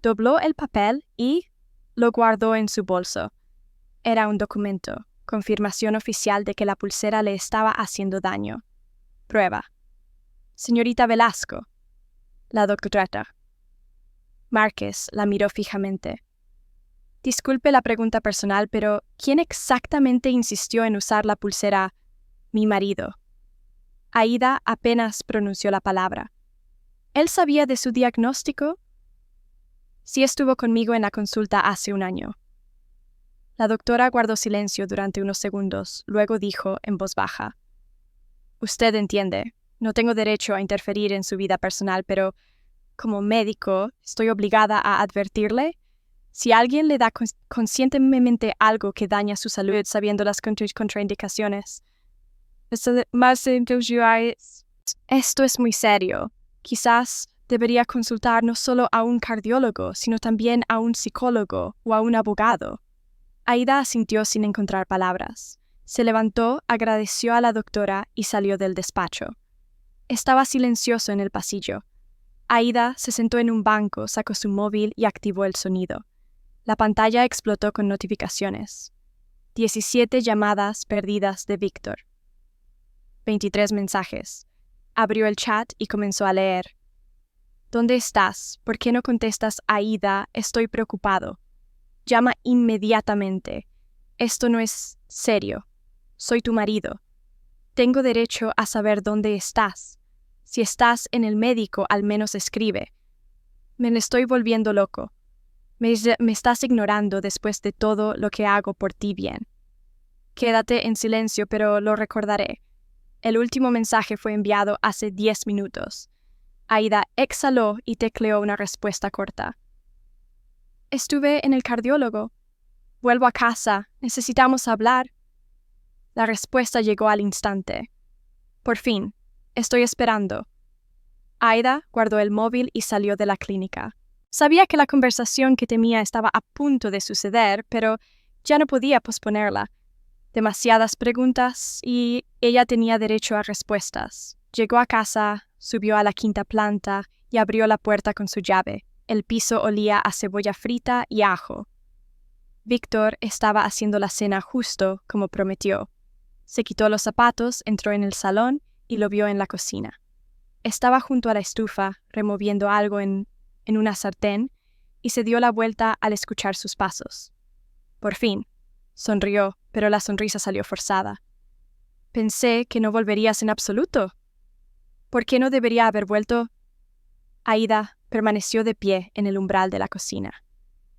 Dobló el papel y lo guardó en su bolso. Era un documento, confirmación oficial de que la pulsera le estaba haciendo daño. Prueba. Señorita Velasco. La doctora. Márquez la miró fijamente. Disculpe la pregunta personal, pero ¿quién exactamente insistió en usar la pulsera? Mi marido. Aida apenas pronunció la palabra. ¿Él sabía de su diagnóstico? Sí, estuvo conmigo en la consulta hace un año. La doctora guardó silencio durante unos segundos, luego dijo en voz baja. Usted entiende, no tengo derecho a interferir en su vida personal, pero como médico estoy obligada a advertirle. Si alguien le da conscientemente algo que daña su salud sabiendo las contraindicaciones, esto es muy serio. Quizás debería consultar no solo a un cardiólogo, sino también a un psicólogo o a un abogado. Aida asintió sin encontrar palabras. Se levantó, agradeció a la doctora y salió del despacho. Estaba silencioso en el pasillo. Aida se sentó en un banco, sacó su móvil y activó el sonido. La pantalla explotó con notificaciones. 17 llamadas perdidas de Víctor. 23 mensajes. Abrió el chat y comenzó a leer. ¿Dónde estás? ¿Por qué no contestas, Aida? Estoy preocupado. Llama inmediatamente. Esto no es serio. Soy tu marido. Tengo derecho a saber dónde estás. Si estás en el médico, al menos escribe. Me estoy volviendo loco. Me estás ignorando después de todo lo que hago por ti bien. Quédate en silencio, pero lo recordaré. El último mensaje fue enviado hace 10 minutos. Aida exhaló y tecleó una respuesta corta. Estuve en el cardiólogo. Vuelvo a casa. Necesitamos hablar. La respuesta llegó al instante. Por fin. Estoy esperando. Aida guardó el móvil y salió de la clínica. Sabía que la conversación que temía estaba a punto de suceder, pero ya no podía posponerla. Demasiadas preguntas y ella tenía derecho a respuestas. Llegó a casa, subió a la 5ª planta y abrió la puerta con su llave. El piso olía a cebolla frita y ajo. Víctor estaba haciendo la cena justo como prometió. Se quitó los zapatos, entró en el salón y lo vio en la cocina. Estaba junto a la estufa, removiendo algo en una sartén, y se dio la vuelta al escuchar sus pasos. Por fin, sonrió, pero la sonrisa salió forzada. Pensé que no volverías en absoluto. ¿Por qué no debería haber vuelto? Aida permaneció de pie en el umbral de la cocina.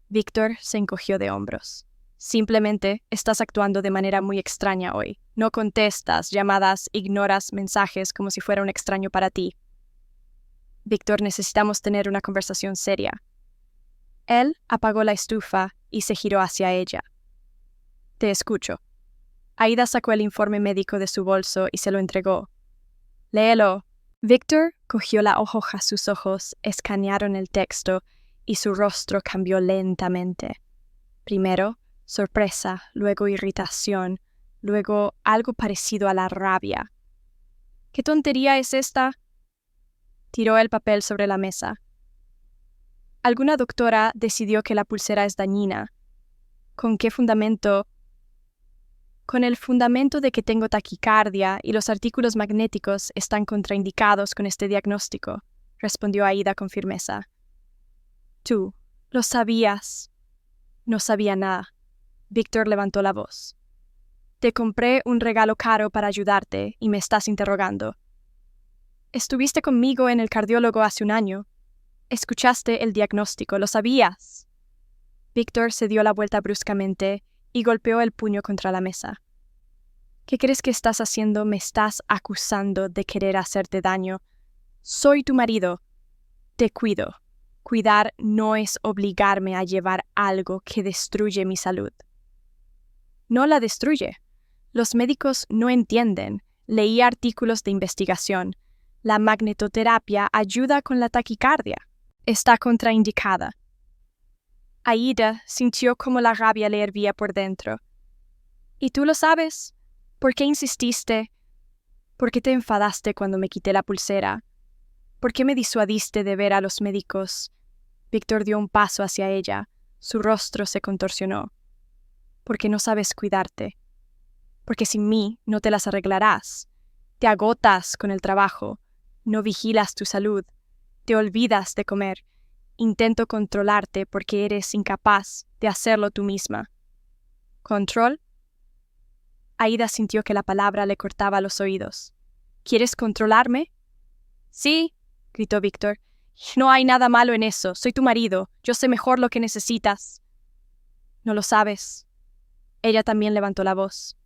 Víctor se encogió de hombros. Simplemente estás actuando de manera muy extraña hoy. No contestas llamadas, ignoras mensajes como si fuera un extraño para ti. Víctor, necesitamos tener una conversación seria. Él apagó la estufa y se giró hacia ella. Te escucho. Aida sacó el informe médico de su bolso y se lo entregó. Léelo. Víctor cogió la hoja, sus ojos escanearon el texto y su rostro cambió lentamente. Primero, sorpresa, luego irritación, luego algo parecido a la rabia. ¿Qué tontería es esta? Tiró el papel sobre la mesa. Alguna doctora decidió que la pulsera es dañina. ¿Con qué fundamento? Con el fundamento de que tengo taquicardia y los artículos magnéticos están contraindicados con este diagnóstico, respondió Aida con firmeza. Tú, lo sabías. No sabía nada. Víctor levantó la voz. Te compré un regalo caro para ayudarte y me estás interrogando. Estuviste conmigo en el cardiólogo hace un año. Escuchaste el diagnóstico, lo sabías. Víctor se dio la vuelta bruscamente y golpeó el puño contra la mesa. ¿Qué crees que estás haciendo? Me estás acusando de querer hacerte daño. Soy tu marido. Te cuido. Cuidar no es obligarme a llevar algo que destruye mi salud. No la destruye. Los médicos no entienden. Leí artículos de investigación. La magnetoterapia ayuda con la taquicardia. Está contraindicada. Aida sintió como la rabia le hervía por dentro. ¿Y tú lo sabes? ¿Por qué insististe? ¿Por qué te enfadaste cuando me quité la pulsera? ¿Por qué me disuadiste de ver a los médicos? Víctor dio un paso hacia ella. Su rostro se contorsionó. Porque no sabes cuidarte. Porque sin mí no te las arreglarás. Te agotas con el trabajo. No vigilas tu salud. Te olvidas de comer. Intento controlarte porque eres incapaz de hacerlo tú misma. ¿Control? Aida sintió que la palabra le cortaba los oídos. ¿Quieres controlarme? Sí, gritó Víctor. No hay nada malo en eso. Soy tu marido. Yo sé mejor lo que necesitas. No lo sabes. Ella también levantó la voz.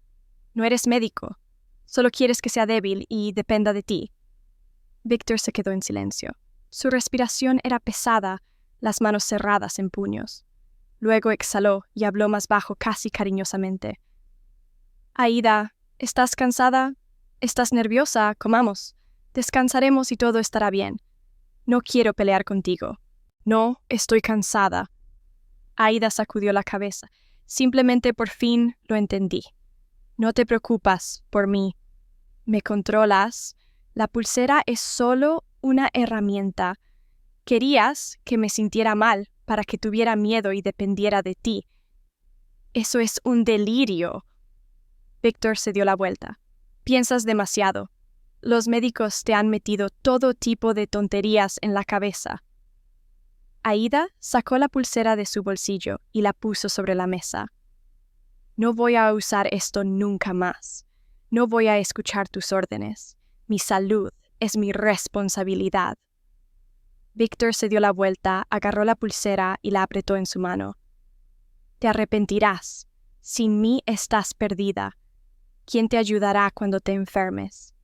No eres médico. Solo quieres que sea débil y dependa de ti. Víctor se quedó en silencio. Su respiración era pesada, las manos cerradas en puños. Luego exhaló y habló más bajo, casi cariñosamente. Aida, ¿estás cansada? ¿Estás nerviosa? Comamos. Descansaremos y todo estará bien. No quiero pelear contigo. No, estoy cansada. Aida sacudió la cabeza. Simplemente por fin lo entendí. No te preocupas por mí. ¿Me controlas? La pulsera es solo una herramienta. Querías que me sintiera mal para que tuviera miedo y dependiera de ti. Eso es un delirio. Víctor se dio la vuelta. Piensas demasiado. Los médicos te han metido todo tipo de tonterías en la cabeza. Aida sacó la pulsera de su bolsillo y la puso sobre la mesa. No voy a usar esto nunca más. No voy a escuchar tus órdenes. Mi salud es mi responsabilidad. Víctor se dio la vuelta, agarró la pulsera y la apretó en su mano. Te arrepentirás. Sin mí estás perdida. ¿Quién te ayudará cuando te enfermes?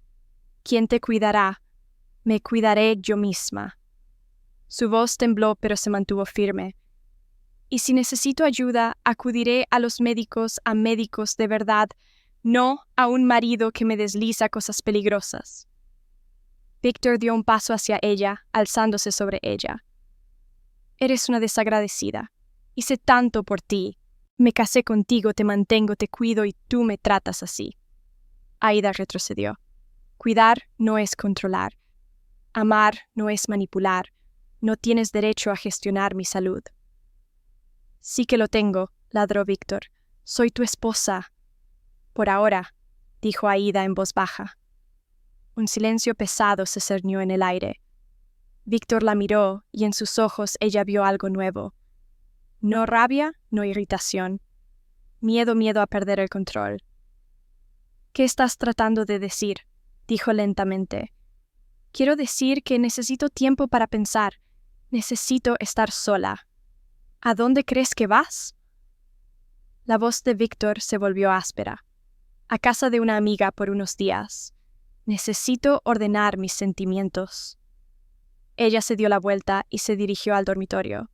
¿Quién te cuidará? Me cuidaré yo misma. Su voz tembló, pero se mantuvo firme. Y si necesito ayuda, acudiré a los médicos, a médicos de verdad, no a un marido que me desliza cosas peligrosas. Víctor dio un paso hacia ella, alzándose sobre ella. Eres una desagradecida. Hice tanto por ti. Me casé contigo, te mantengo, te cuido y tú me tratas así. Aida retrocedió. Cuidar no es controlar. Amar no es manipular. No tienes derecho a gestionar mi salud. Sí que lo tengo, ladró Víctor. Soy tu esposa. Por ahora, dijo Aida en voz baja. Un silencio pesado se cernió en el aire. Víctor la miró y en sus ojos ella vio algo nuevo. No rabia, no irritación. Miedo a perder el control. ¿Qué estás tratando de decir? Dijo lentamente. Quiero decir que necesito tiempo para pensar. Necesito estar sola. ¿A dónde crees que vas? La voz de Víctor se volvió áspera. A casa de una amiga por unos días. Necesito ordenar mis sentimientos. Ella se dio la vuelta y se dirigió al dormitorio.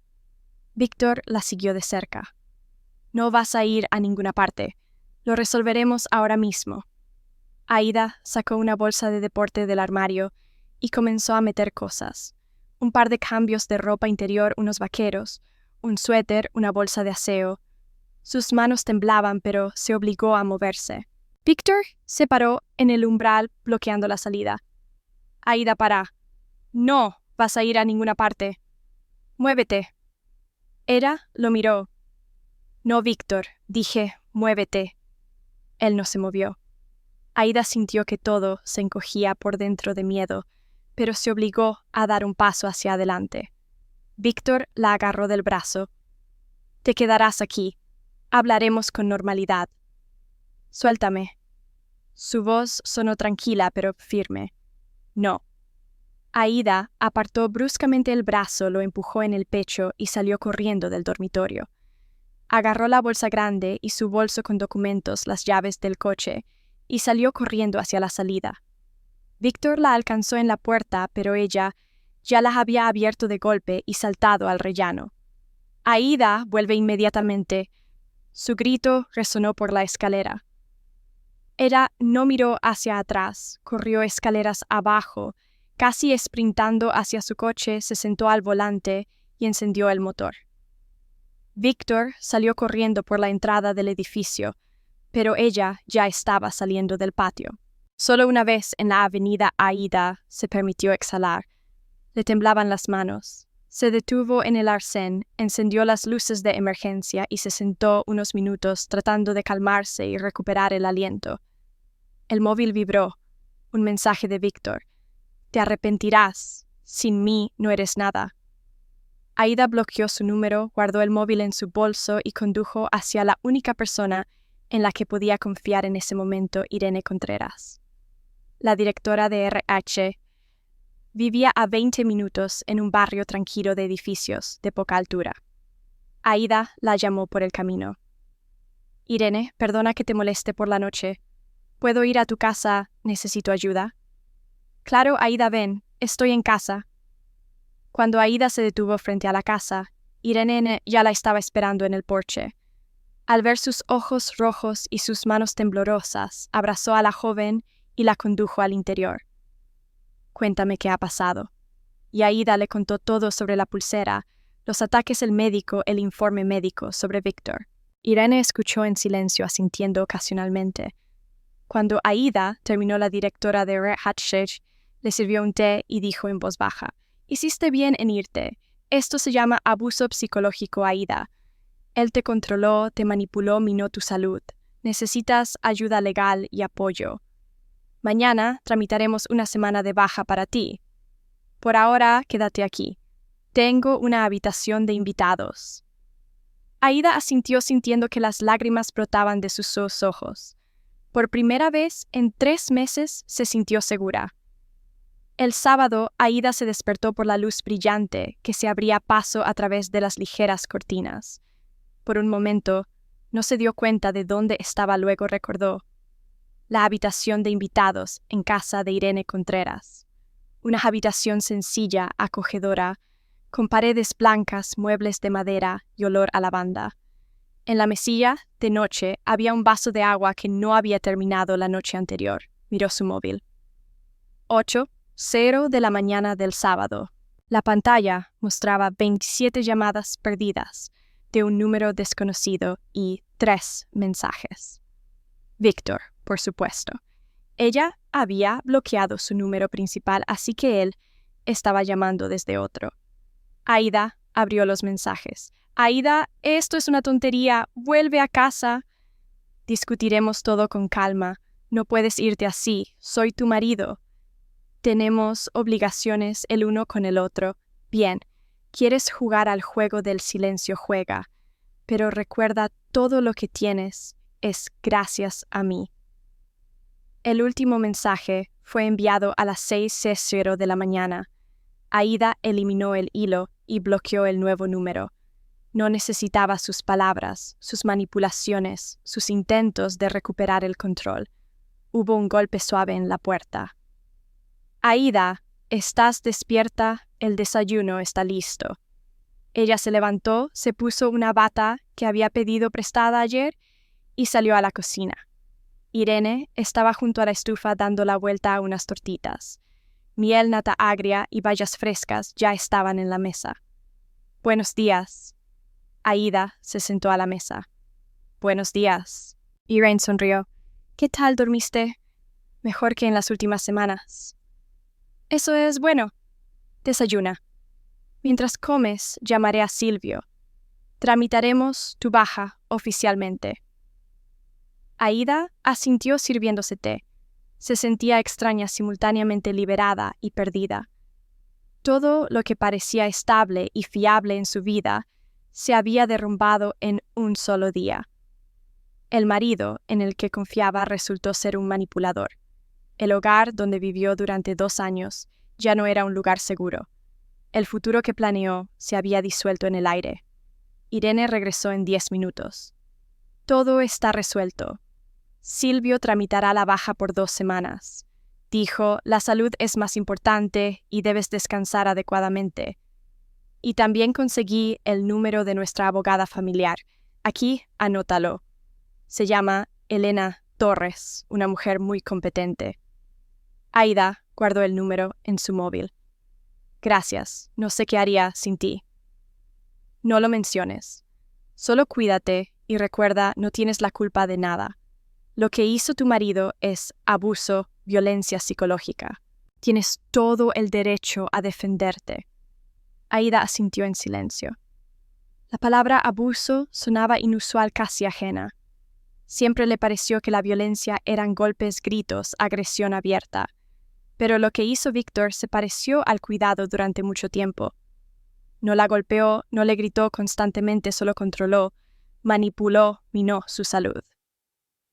Víctor la siguió de cerca. No vas a ir a ninguna parte. Lo resolveremos ahora mismo. Aida sacó una bolsa de deporte del armario y comenzó a meter cosas. Un par de cambios de ropa interior, unos vaqueros, un suéter, una bolsa de aseo. Sus manos temblaban, pero se obligó a moverse. Víctor se paró en el umbral, bloqueando la salida. Aida, para. No vas a ir a ninguna parte. Muévete. Ella lo miró. No, Víctor, dije, muévete. Él no se movió. Aida sintió que todo se encogía por dentro de miedo, pero se obligó a dar un paso hacia adelante. Víctor la agarró del brazo. Te quedarás aquí. Hablaremos con normalidad. Suéltame. Su voz sonó tranquila pero firme. No. Aída apartó bruscamente el brazo, lo empujó en el pecho y salió corriendo del dormitorio. Agarró la bolsa grande y su bolso con documentos, las llaves del coche, y salió corriendo hacia la salida. Víctor la alcanzó en la puerta, pero ella ya la había abierto de golpe y saltado al rellano. Aída, vuelve inmediatamente. Su grito resonó por la escalera. Ella no miró hacia atrás, corrió escaleras abajo, casi esprintando hacia su coche, se sentó al volante y encendió el motor. Víctor salió corriendo por la entrada del edificio, pero ella ya estaba saliendo del patio. Solo una vez en la avenida Aída se permitió exhalar. Le temblaban las manos. Se detuvo en el arcén, encendió las luces de emergencia y se sentó unos minutos tratando de calmarse y recuperar el aliento. El móvil vibró. Un mensaje de Víctor. Te arrepentirás. Sin mí no eres nada. Aída bloqueó su número, guardó el móvil en su bolso y condujo hacia la única persona en la que podía confiar en ese momento, Irene Contreras. La directora de RH vivía a 20 minutos en un barrio tranquilo de edificios de poca altura. Aída la llamó por el camino. Irene, perdona que te moleste por la noche. ¿Puedo ir a tu casa? ¿Necesito ayuda? Claro, Aída, ven. Estoy en casa. Cuando Aída se detuvo frente a la casa, Irene ya la estaba esperando en el porche. Al ver sus ojos rojos y sus manos temblorosas, abrazó a la joven y la condujo al interior. Cuéntame qué ha pasado. Y Aída le contó todo sobre la pulsera, los ataques del médico, el informe médico sobre Víctor. Irene escuchó en silencio, asintiendo ocasionalmente. Cuando Aída terminó, la directora de RH le sirvió un té y dijo en voz baja: Hiciste bien en irte. Esto se llama abuso psicológico, Aída. Él te controló, te manipuló, minó tu salud. Necesitas ayuda legal y apoyo. Mañana tramitaremos una semana de baja para ti. Por ahora, quédate aquí. Tengo una habitación de invitados. Aída asintió, sintiendo que las lágrimas brotaban de sus ojos. Por primera vez en 3 meses se sintió segura. El sábado, Aída se despertó por la luz brillante que se abría paso a través de las ligeras cortinas. Por un momento, no se dio cuenta de dónde estaba, luego recordó. La habitación de invitados en casa de Irene Contreras. Una habitación sencilla, acogedora, con paredes blancas, muebles de madera y olor a lavanda. En la mesilla, de noche, había un vaso de agua que no había terminado la noche anterior. Miró su móvil. 8:00 de la mañana del sábado. La pantalla mostraba 27 llamadas perdidas de un número desconocido y 3 mensajes. Víctor, por supuesto. Ella había bloqueado su número principal, así que él estaba llamando desde otro. Aída abrió los mensajes. Aída, esto es una tontería. Vuelve a casa. Discutiremos todo con calma. No puedes irte así. Soy tu marido. Tenemos obligaciones el uno con el otro. Bien, quieres jugar al juego del silencio, juega. Pero recuerda, todo lo que tienes es gracias a mí. El último mensaje fue enviado a las 6:00 de la mañana. Aída eliminó el hilo y bloqueó el nuevo número. No necesitaba sus palabras, sus manipulaciones, sus intentos de recuperar el control. Hubo un golpe suave en la puerta. Aída, ¿estás despierta? El desayuno está listo. Ella se levantó, se puso una bata que había pedido prestada ayer y salió a la cocina. Irene estaba junto a la estufa dando la vuelta a unas tortitas. Miel, nata agria y bayas frescas ya estaban en la mesa. Buenos días. Aída se sentó a la mesa. Buenos días. Irene sonrió. ¿Qué tal dormiste? Mejor que en las últimas semanas. Eso es bueno. Desayuna. Mientras comes, llamaré a Silvio. Tramitaremos tu baja oficialmente. Aída asintió sirviéndose té. Se sentía extraña, simultáneamente liberada y perdida. Todo lo que parecía estable y fiable en su vida se había derrumbado en un solo día. El marido en el que confiaba resultó ser un manipulador. El hogar donde vivió durante 2 años ya no era un lugar seguro. El futuro que planeó se había disuelto en el aire. Irene regresó en 10 minutos. Todo está resuelto. Silvio tramitará la baja por 2 semanas. Dijo, la salud es más importante y debes descansar adecuadamente. Y también conseguí el número de nuestra abogada familiar. Aquí, anótalo. Se llama Elena Torres, una mujer muy competente. Aida guardó el número en su móvil. Gracias, no sé qué haría sin ti. No lo menciones. Solo cuídate y recuerda, no tienes la culpa de nada. Lo que hizo tu marido es abuso, violencia psicológica. Tienes todo el derecho a defenderte. Aida asintió en silencio. La palabra abuso sonaba inusual, casi ajena. Siempre le pareció que la violencia eran golpes, gritos, agresión abierta. Pero lo que hizo Víctor se pareció al cuidado durante mucho tiempo. No la golpeó, no le gritó constantemente, solo controló, manipuló, minó su salud.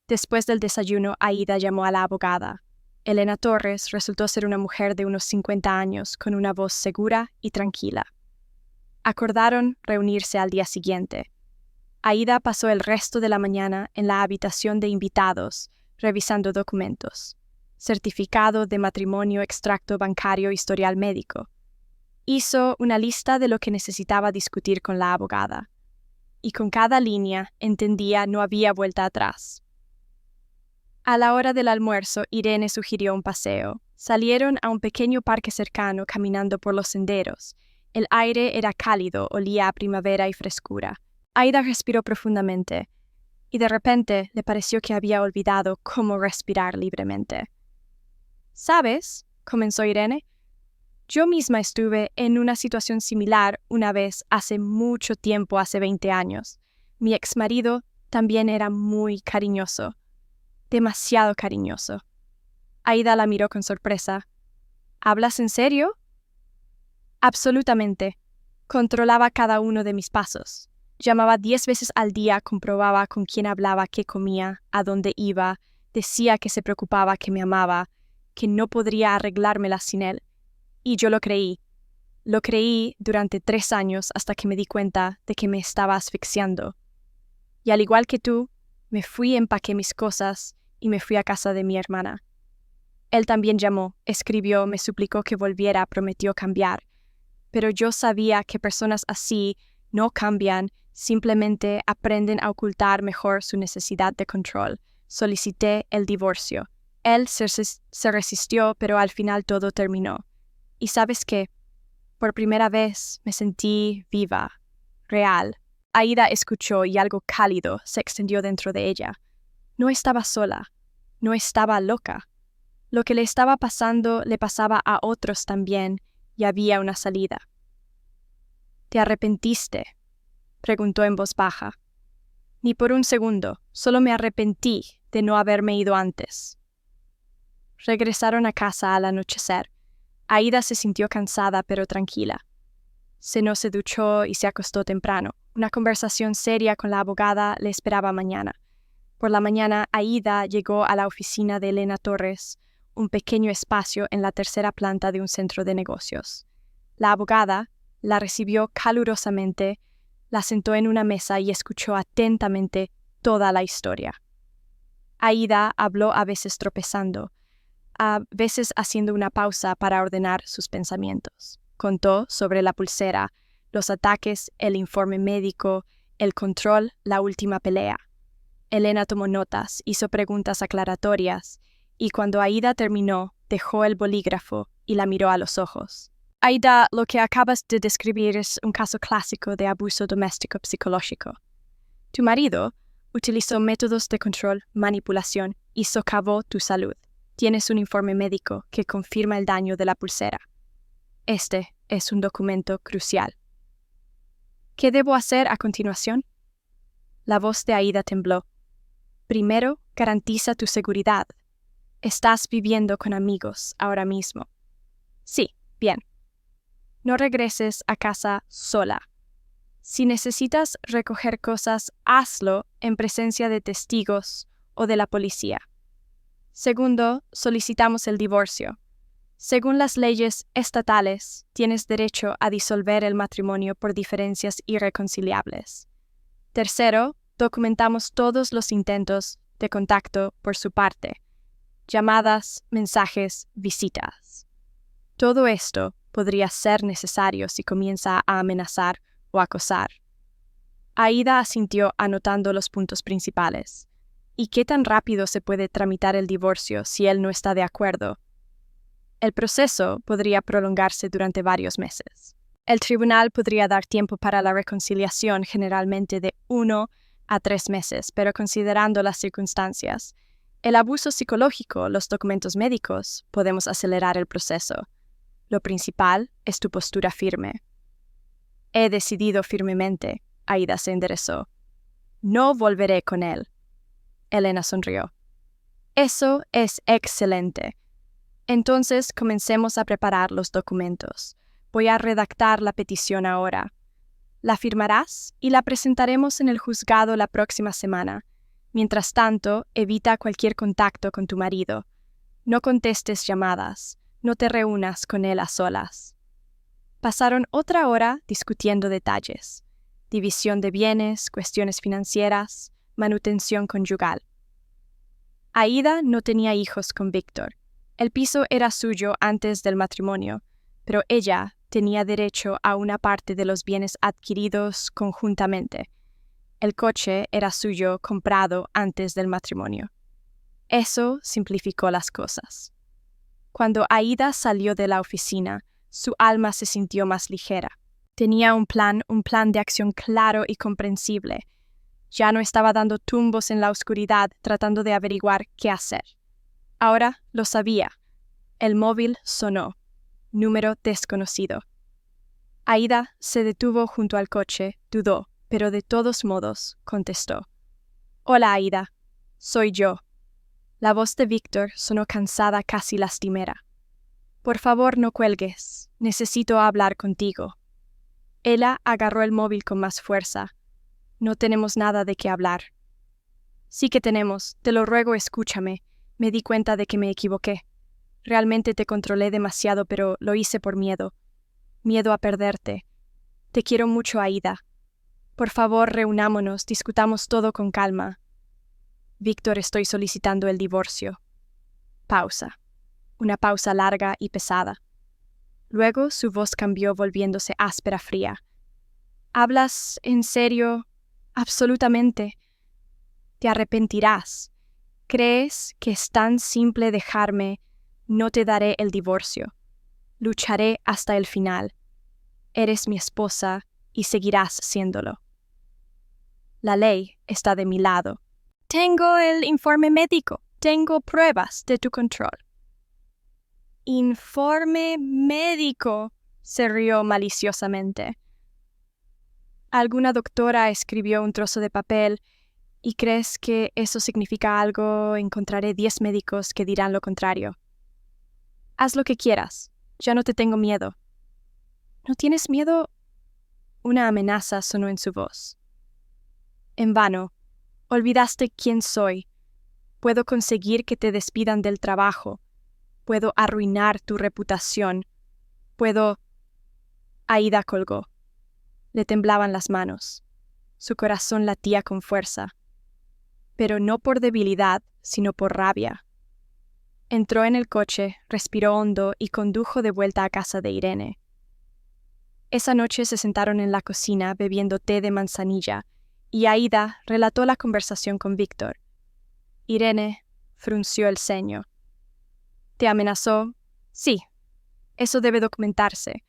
Después del desayuno, Aida llamó a la abogada. Elena Torres resultó ser una mujer de unos 50 años, con una voz segura y tranquila. Acordaron reunirse al día siguiente. Aida pasó el resto de la mañana en la habitación de invitados, revisando documentos. Certificado de matrimonio, extracto bancario, historial médico. Hizo una lista de lo que necesitaba discutir con la abogada. Y con cada línea entendía no había vuelta atrás. A la hora del almuerzo, Irene sugirió un paseo. Salieron a un pequeño parque cercano caminando por los senderos. El aire era cálido, olía a primavera y frescura. Aida respiró profundamente, y de repente le pareció que había olvidado cómo respirar libremente. ¿Sabes?, comenzó Irene. Yo misma estuve en una situación similar una vez hace mucho tiempo, hace 20 años. Mi exmarido también era muy cariñoso, demasiado cariñoso. Aida la miró con sorpresa. ¿Hablas en serio? Absolutamente. Controlaba cada uno de mis pasos. Llamaba 10 veces al día, comprobaba con quién hablaba, qué comía, a dónde iba, decía que se preocupaba, que me amaba, que no podría arreglármela sin él. Y yo lo creí. Lo creí durante 3 años hasta que me di cuenta de que me estaba asfixiando. Y al igual que tú, me fui, empaqué mis cosas y me fui a casa de mi hermana. Él también llamó, escribió, me suplicó que volviera, prometió cambiar. Pero yo sabía que personas así no cambian, simplemente aprenden a ocultar mejor su necesidad de control. Solicité el divorcio. Él se resistió, pero al final todo terminó. ¿Y sabes qué? Por primera vez me sentí viva, real. Aida escuchó y algo cálido se extendió dentro de ella. No estaba sola, no estaba loca. Lo que le estaba pasando le pasaba a otros también, y había una salida. ¿Te arrepentiste?, preguntó en voz baja. Ni por un segundo, solo me arrepentí de no haberme ido antes. Regresaron a casa al anochecer. Aida se sintió cansada pero tranquila. Cenó, se duchó y se acostó temprano. Una conversación seria con la abogada le esperaba mañana. Por la mañana, Aida llegó a la oficina de Elena Torres, un pequeño espacio en la 3ª planta de un centro de negocios. La abogada la recibió calurosamente, la sentó en una mesa y escuchó atentamente toda la historia. Aida habló a veces tropezando, a veces haciendo una pausa para ordenar sus pensamientos. Contó sobre la pulsera, los ataques, el informe médico, el control, la última pelea. Elena tomó notas, hizo preguntas aclaratorias, y cuando Aida terminó, dejó el bolígrafo y la miró a los ojos. Aida, lo que acabas de describir es un caso clásico de abuso doméstico psicológico. Tu marido utilizó métodos de control, manipulación y socavó tu salud. Tienes un informe médico que confirma el daño de la pulsera. Este es un documento crucial. ¿Qué debo hacer a continuación? La voz de Aida tembló. Primero, garantiza tu seguridad. Estás viviendo con amigos ahora mismo. Sí, bien. No regreses a casa sola. Si necesitas recoger cosas, hazlo en presencia de testigos o de la policía. Segundo, solicitamos el divorcio. Según las leyes estatales, tienes derecho a disolver el matrimonio por diferencias irreconciliables. Tercero, documentamos todos los intentos de contacto por su parte: llamadas, mensajes, visitas. Todo esto podría ser necesario si comienza a amenazar o acosar. Aída asintió anotando los puntos principales. ¿Y qué tan rápido se puede tramitar el divorcio si él no está de acuerdo? El proceso podría prolongarse durante varios meses. El tribunal podría dar tiempo para la reconciliación, generalmente de 1 a 3 meses, pero considerando las circunstancias, el abuso psicológico, los documentos médicos, podemos acelerar el proceso. Lo principal es tu postura firme. He decidido firmemente. Aída se enderezó. No volveré con él. Elena sonrió. Eso es excelente. Entonces comencemos a preparar los documentos. Voy a redactar la petición ahora. La firmarás y la presentaremos en el juzgado la próxima semana. Mientras tanto, evita cualquier contacto con tu marido. No contestes llamadas. No te reúnas con él a solas. Pasaron otra hora discutiendo detalles: división de bienes, cuestiones financieras, manutención conyugal. Aída no tenía hijos con Víctor. El piso era suyo antes del matrimonio, pero ella tenía derecho a una parte de los bienes adquiridos conjuntamente. El coche era suyo, comprado antes del matrimonio. Eso simplificó las cosas. Cuando Aída salió de la oficina, su alma se sintió más ligera. Tenía un plan de acción claro y comprensible. Ya no estaba dando tumbos en la oscuridad tratando de averiguar qué hacer. Ahora lo sabía. El móvil sonó. Número desconocido. Aída se detuvo junto al coche, dudó, pero de todos modos contestó. Hola, Aída. Soy yo. La voz de Víctor sonó cansada, casi lastimera. Por favor, no cuelgues. Necesito hablar contigo. Ella agarró el móvil con más fuerza. No tenemos nada de qué hablar. Sí que tenemos. Te lo ruego, escúchame. Me di cuenta de que me equivoqué. Realmente te controlé demasiado, pero lo hice por miedo. Miedo a perderte. Te quiero mucho, Aída. Por favor, reunámonos, discutamos todo con calma. Víctor, estoy solicitando el divorcio. Pausa. Una pausa larga y pesada. Luego su voz cambió, volviéndose áspera, fría. ¿Hablas en serio? Absolutamente. Te arrepentirás. ¿Crees que es tan simple dejarme? No te daré el divorcio. Lucharé hasta el final. Eres mi esposa y seguirás siéndolo. La ley está de mi lado. Tengo el informe médico. Tengo pruebas de tu control. Informe médico, se rió maliciosamente. Alguna doctora escribió un trozo de papel. ¿Y crees que eso significa algo? Encontraré 10 médicos que dirán lo contrario. Haz lo que quieras. Ya no te tengo miedo. ¿No tienes miedo? Una amenaza sonó en su voz. En vano. Olvidaste quién soy. Puedo conseguir que te despidan del trabajo. Puedo arruinar tu reputación. Puedo... Aída colgó. Le temblaban las manos. Su corazón latía con fuerza. Pero no por debilidad, sino por rabia. Entró en el coche, respiró hondo y condujo de vuelta a casa de Irene. Esa noche se sentaron en la cocina bebiendo té de manzanilla y Aída relató la conversación con Víctor. Irene frunció el ceño. ¿Te amenazó? Sí. Eso debe documentarse.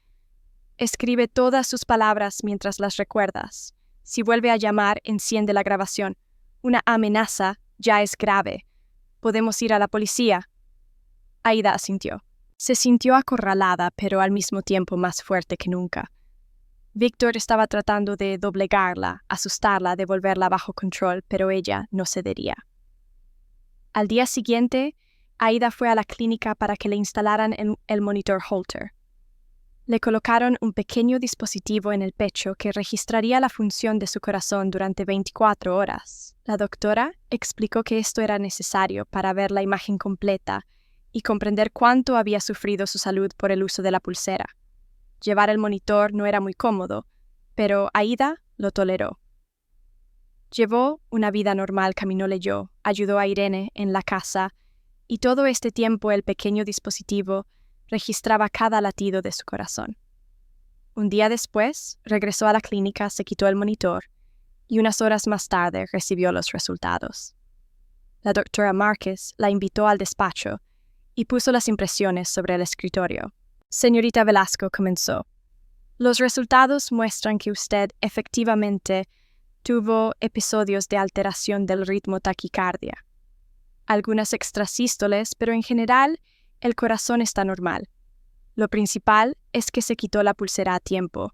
Escribe todas sus palabras mientras las recuerdas. Si vuelve a llamar, enciende la grabación. Una amenaza ya es grave. Podemos ir a la policía. Aída asintió. Se sintió acorralada, pero al mismo tiempo más fuerte que nunca. Víctor estaba tratando de doblegarla, asustarla, devolverla bajo control, pero ella no cedería. Al día siguiente, Aída fue a la clínica para que le instalaran el monitor Holter. Le colocaron un pequeño dispositivo en el pecho que registraría la función de su corazón durante 24 horas. La doctora explicó que esto era necesario para ver la imagen completa y comprender cuánto había sufrido su salud por el uso de la pulsera. Llevar el monitor no era muy cómodo, pero Aida lo toleró. Llevó una vida normal, Camino leyó, ayudó a Irene en la casa, y todo este tiempo el pequeño dispositivo registraba cada latido de su corazón. Un día después, regresó a la clínica, se quitó el monitor, y unas horas más tarde recibió los resultados. La doctora Márquez la invitó al despacho y puso las impresiones sobre el escritorio. Señorita Velasco, comenzó. Los resultados muestran que usted efectivamente tuvo episodios de alteración del ritmo taquicardia. Algunas extrasístoles, pero en general el corazón está normal. Lo principal es que se quitó la pulsera a tiempo.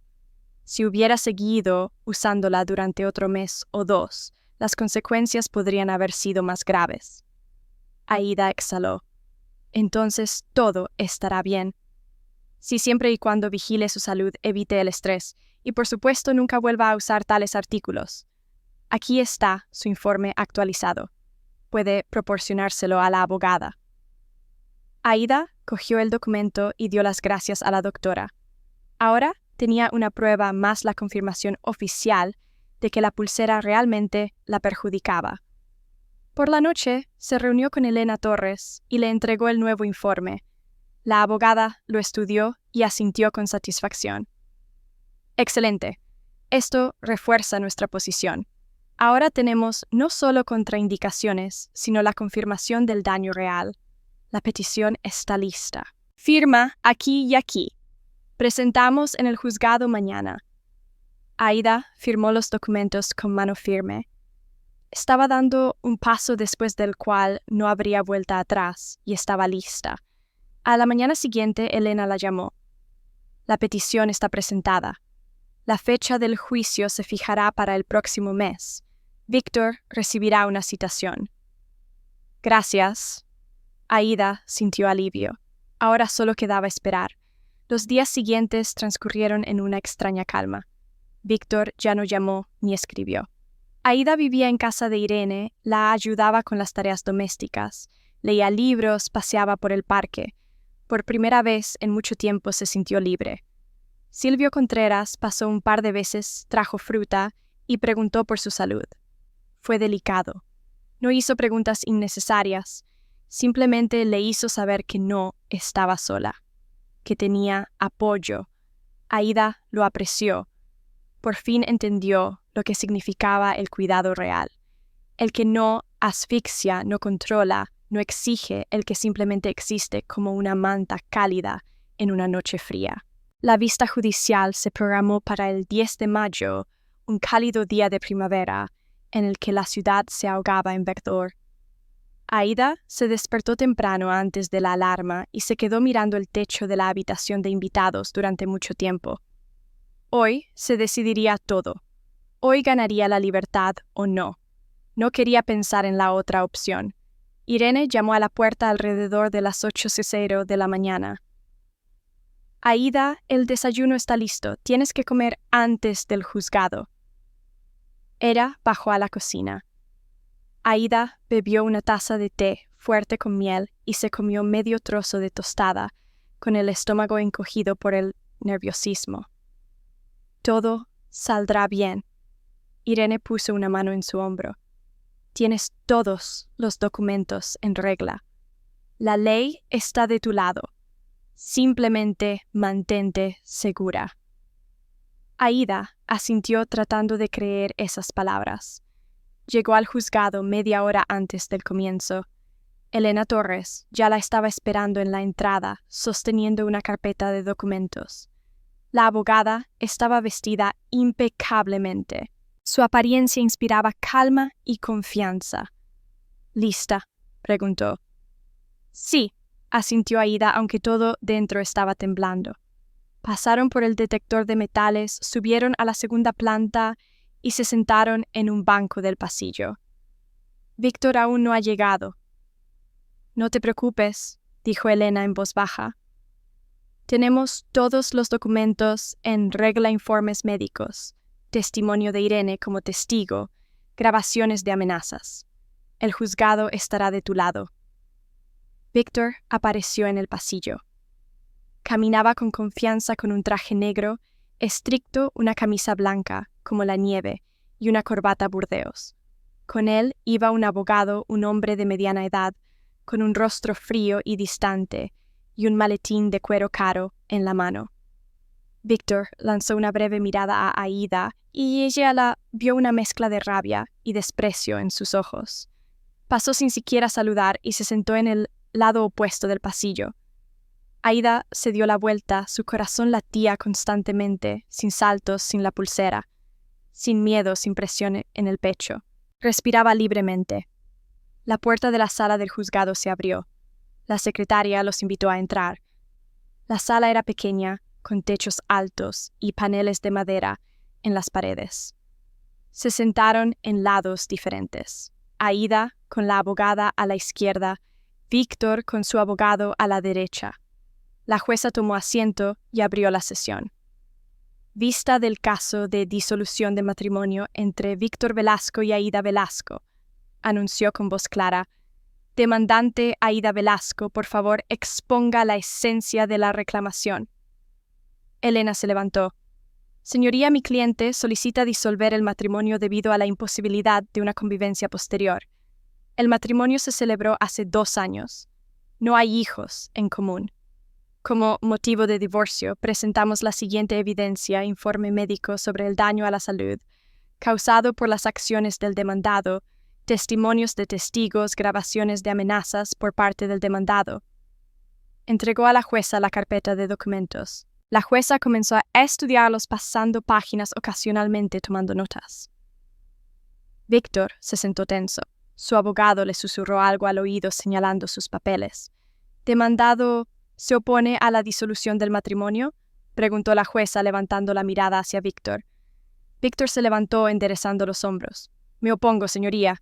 Si hubiera seguido usándola durante otro mes o dos, las consecuencias podrían haber sido más graves. Aida exhaló. Entonces todo estará bien. Si siempre y cuando vigile su salud, evite el estrés y por supuesto nunca vuelva a usar tales artículos. Aquí está su informe actualizado. Puede proporcionárselo a la abogada. Aida cogió el documento y dio las gracias a la doctora. Ahora tenía una prueba más, la confirmación oficial de que la pulsera realmente la perjudicaba. Por la noche se reunió con Elena Torres y le entregó el nuevo informe. La abogada lo estudió y asintió con satisfacción. Excelente. Esto refuerza nuestra posición. Ahora tenemos no solo contraindicaciones, sino la confirmación del daño real. La petición está lista. Firma aquí y aquí. Presentamos en el juzgado mañana. Aida firmó los documentos con mano firme. Estaba dando un paso después del cual no habría vuelta atrás y estaba lista. A la mañana siguiente, Elena la llamó. La petición está presentada. La fecha del juicio se fijará para el próximo mes. Víctor recibirá una citación. Gracias. Aida sintió alivio. Ahora solo quedaba esperar. Los días siguientes transcurrieron en una extraña calma. Víctor ya no llamó ni escribió. Aida vivía en casa de Irene, la ayudaba con las tareas domésticas, leía libros, paseaba por el parque. Por primera vez en mucho tiempo se sintió libre. Silvio Contreras pasó un par de veces, trajo fruta y preguntó por su salud. Fue delicado. No hizo preguntas innecesarias, simplemente le hizo saber que no estaba sola, que tenía apoyo. Aida lo apreció. Por fin entendió lo que significaba el cuidado real. El que no asfixia, no controla, no exige, el que simplemente existe como una manta cálida en una noche fría. La vista judicial se programó para el 10 de mayo, un cálido día de primavera, en el que la ciudad se ahogaba en verdor. Aida se despertó temprano antes de la alarma y se quedó mirando el techo de la habitación de invitados durante mucho tiempo. Hoy se decidiría todo. Hoy ganaría la libertad o no. No quería pensar en la otra opción. Irene llamó a la puerta alrededor de las 8:00 de la mañana. Aida, el desayuno está listo. Tienes que comer antes del juzgado. Era bajó a la cocina. Aida bebió una taza de té fuerte con miel y se comió medio trozo de tostada, con el estómago encogido por el nerviosismo. Todo saldrá bien. Irene puso una mano en su hombro. Tienes todos los documentos en regla. La ley está de tu lado. Simplemente mantente segura. Aida asintió tratando de creer esas palabras. Llegó al juzgado media hora antes del comienzo. Elena Torres ya la estaba esperando en la entrada, sosteniendo una carpeta de documentos. La abogada estaba vestida impecablemente. Su apariencia inspiraba calma y confianza. ¿Lista?, preguntó. Sí, asintió Aida, aunque todo dentro estaba temblando. Pasaron por el detector de metales, subieron a la segunda planta y se sentaron en un banco del pasillo. Víctor aún no ha llegado. No te preocupes, dijo Elena en voz baja. Tenemos todos los documentos en regla, informes médicos, testimonio de Irene como testigo, grabaciones de amenazas. El juzgado estará de tu lado. Víctor apareció en el pasillo. Caminaba con confianza con un traje negro, estricto, una camisa blanca, como la nieve, y una corbata burdeos. Con él iba un abogado, un hombre de mediana edad, con un rostro frío y distante, y un maletín de cuero caro en la mano. Víctor lanzó una breve mirada a Aída y ella vio una mezcla de rabia y desprecio en sus ojos. Pasó sin siquiera saludar y se sentó en el lado opuesto del pasillo. Aída se dio la vuelta, su corazón latía constantemente, sin saltos, sin la pulsera, sin miedo, sin presión en el pecho. Respiraba libremente. La puerta de la sala del juzgado se abrió. La secretaria los invitó a entrar. La sala era pequeña, con techos altos y paneles de madera en las paredes. Se sentaron en lados diferentes. Aída con la abogada a la izquierda, Víctor con su abogado a la derecha. La jueza tomó asiento y abrió la sesión. Vista del caso de disolución de matrimonio entre Víctor Velasco y Aída Velasco, anunció con voz clara. Demandante Aída Velasco, por favor, exponga la esencia de la reclamación. Elena se levantó. Señoría, mi cliente solicita disolver el matrimonio debido a la imposibilidad de una convivencia posterior. El matrimonio se celebró hace 2 años. No hay hijos en común. Como motivo de divorcio, presentamos la siguiente evidencia: informe médico sobre el daño a la salud causado por las acciones del demandado, testimonios de testigos, grabaciones de amenazas por parte del demandado. Entregó a la jueza la carpeta de documentos. La jueza comenzó a estudiarlos pasando páginas ocasionalmente tomando notas. Víctor se sentó tenso. Su abogado le susurró algo al oído señalando sus papeles. ¿Demandado se opone a la disolución del matrimonio?, preguntó la jueza levantando la mirada hacia Víctor. Víctor se levantó enderezando los hombros. Me opongo, señoría.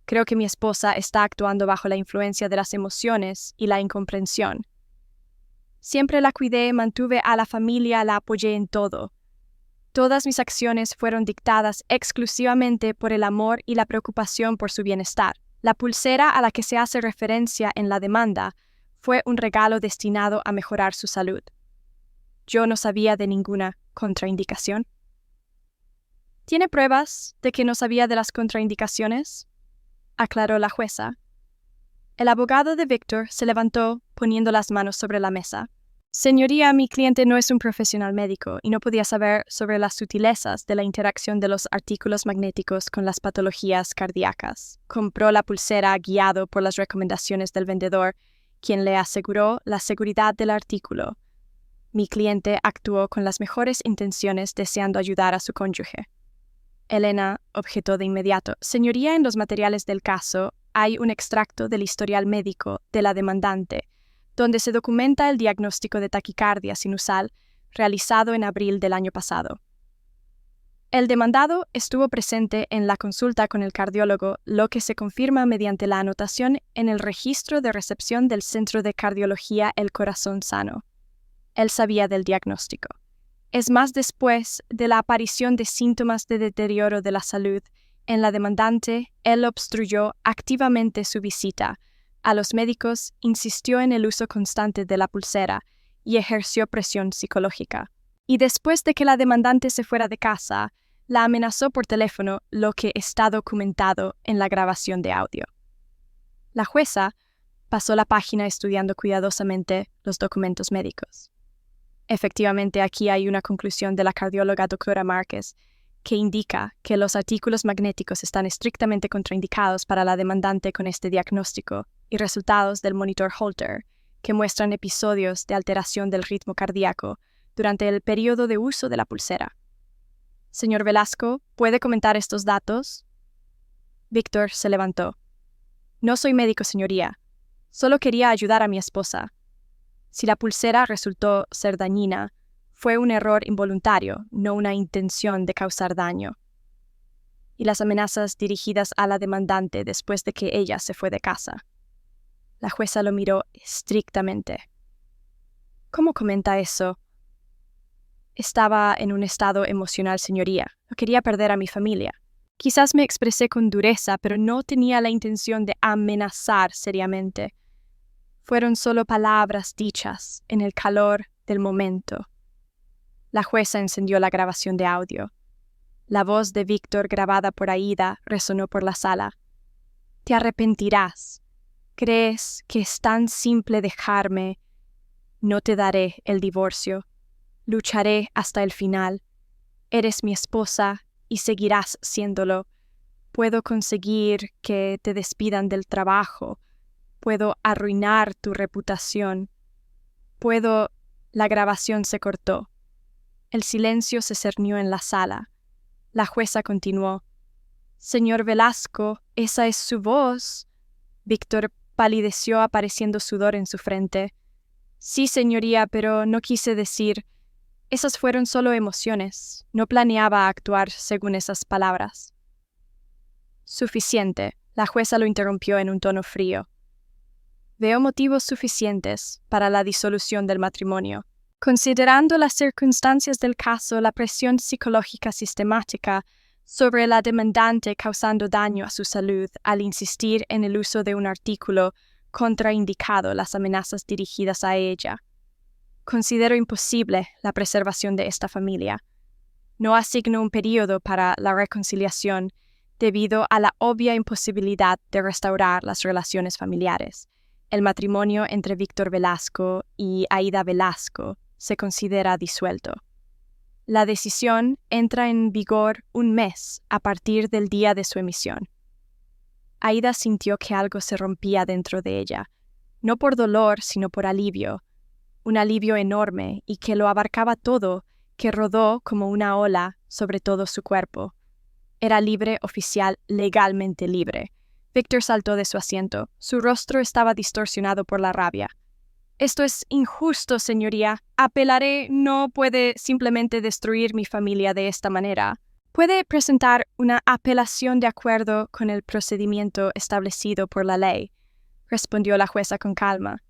Creo que mi esposa está actuando bajo la influencia de las emociones y la incomprensión. Siempre la cuidé, mantuve a la familia, la apoyé en todo. Todas mis acciones fueron dictadas exclusivamente por el amor y la preocupación por su bienestar. La pulsera a la que se hace referencia en la demanda fue un regalo destinado a mejorar su salud. Yo no sabía de ninguna contraindicación. ¿Tiene pruebas de que no sabía de las contraindicaciones?, aclaró la jueza. El abogado de Víctor se levantó, poniendo las manos sobre la mesa. Señoría, mi cliente no es un profesional médico y no podía saber sobre las sutilezas de la interacción de los artículos magnéticos con las patologías cardíacas. Compró la pulsera guiado por las recomendaciones del vendedor, quien le aseguró la seguridad del artículo. Mi cliente actuó con las mejores intenciones deseando ayudar a su cónyuge. Elena objetó de inmediato. Señoría, en los materiales del caso hay un extracto del historial médico de la demandante, donde se documenta el diagnóstico de taquicardia sinusal realizado en abril del año pasado. El demandado estuvo presente en la consulta con el cardiólogo, lo que se confirma mediante la anotación en el registro de recepción del Centro de Cardiología El Corazón Sano. Él sabía del diagnóstico. Es más, después de la aparición de síntomas de deterioro de la salud en la demandante, él obstruyó activamente su visita a los médicos, insistió en el uso constante de la pulsera y ejerció presión psicológica. Y después de que la demandante se fuera de casa, la amenazó por teléfono, lo que está documentado en la grabación de audio. La jueza pasó la página estudiando cuidadosamente los documentos médicos. Efectivamente, aquí hay una conclusión de la cardióloga doctora Márquez que indica que los artículos magnéticos están estrictamente contraindicados para la demandante con este diagnóstico y resultados del monitor Holter, que muestran episodios de alteración del ritmo cardíaco durante el periodo de uso de la pulsera. Señor Velasco, ¿puede comentar estos datos? Víctor se levantó. No soy médico, señoría. Solo quería ayudar a mi esposa. Si la pulsera resultó ser dañina, fue un error involuntario, no una intención de causar daño. Y las amenazas dirigidas a la demandante después de que ella se fue de casa. La jueza lo miró estrictamente. ¿Cómo comenta eso? Estaba en un estado emocional, señoría. No quería perder a mi familia. Quizás me expresé con dureza, pero no tenía la intención de amenazar seriamente. Fueron solo palabras dichas en el calor del momento. La jueza encendió la grabación de audio. La voz de Víctor, grabada por Aída, resonó por la sala. Te arrepentirás. ¿Crees que es tan simple dejarme? No te daré el divorcio. Lucharé hasta el final. Eres mi esposa y seguirás siéndolo. Puedo conseguir que te despidan del trabajo. Puedo arruinar tu reputación. La grabación se cortó. El silencio se cernió en la sala. La jueza continuó. Señor Velasco, esa es su voz. Víctor palideció, apareciendo sudor en su frente. Sí, señoría, pero no quise decir. Esas fueron solo emociones. No planeaba actuar según esas palabras. Suficiente. La jueza lo interrumpió en un tono frío. Veo motivos suficientes para la disolución del matrimonio. Considerando las circunstancias del caso, la presión psicológica sistemática sobre la demandante causando daño a su salud al insistir en el uso de un artículo contraindicado, las amenazas dirigidas a ella. Considero imposible la preservación de esta familia. No asigno un periodo para la reconciliación debido a la obvia imposibilidad de restaurar las relaciones familiares. El matrimonio entre Víctor Velasco y Aída Velasco se considera disuelto. La decisión entra en vigor un mes a partir del día de su emisión. Aída sintió que algo se rompía dentro de ella, no por dolor, sino por alivio, un alivio enorme y que lo abarcaba todo, que rodó como una ola sobre todo su cuerpo. Era libre, oficial, legalmente libre. Víctor saltó de su asiento. Su rostro estaba distorsionado por la rabia. Esto es injusto, señoría. Apelaré, no puede simplemente destruir mi familia de esta manera. Puede presentar una apelación de acuerdo con el procedimiento establecido por la ley, respondió la jueza con calma.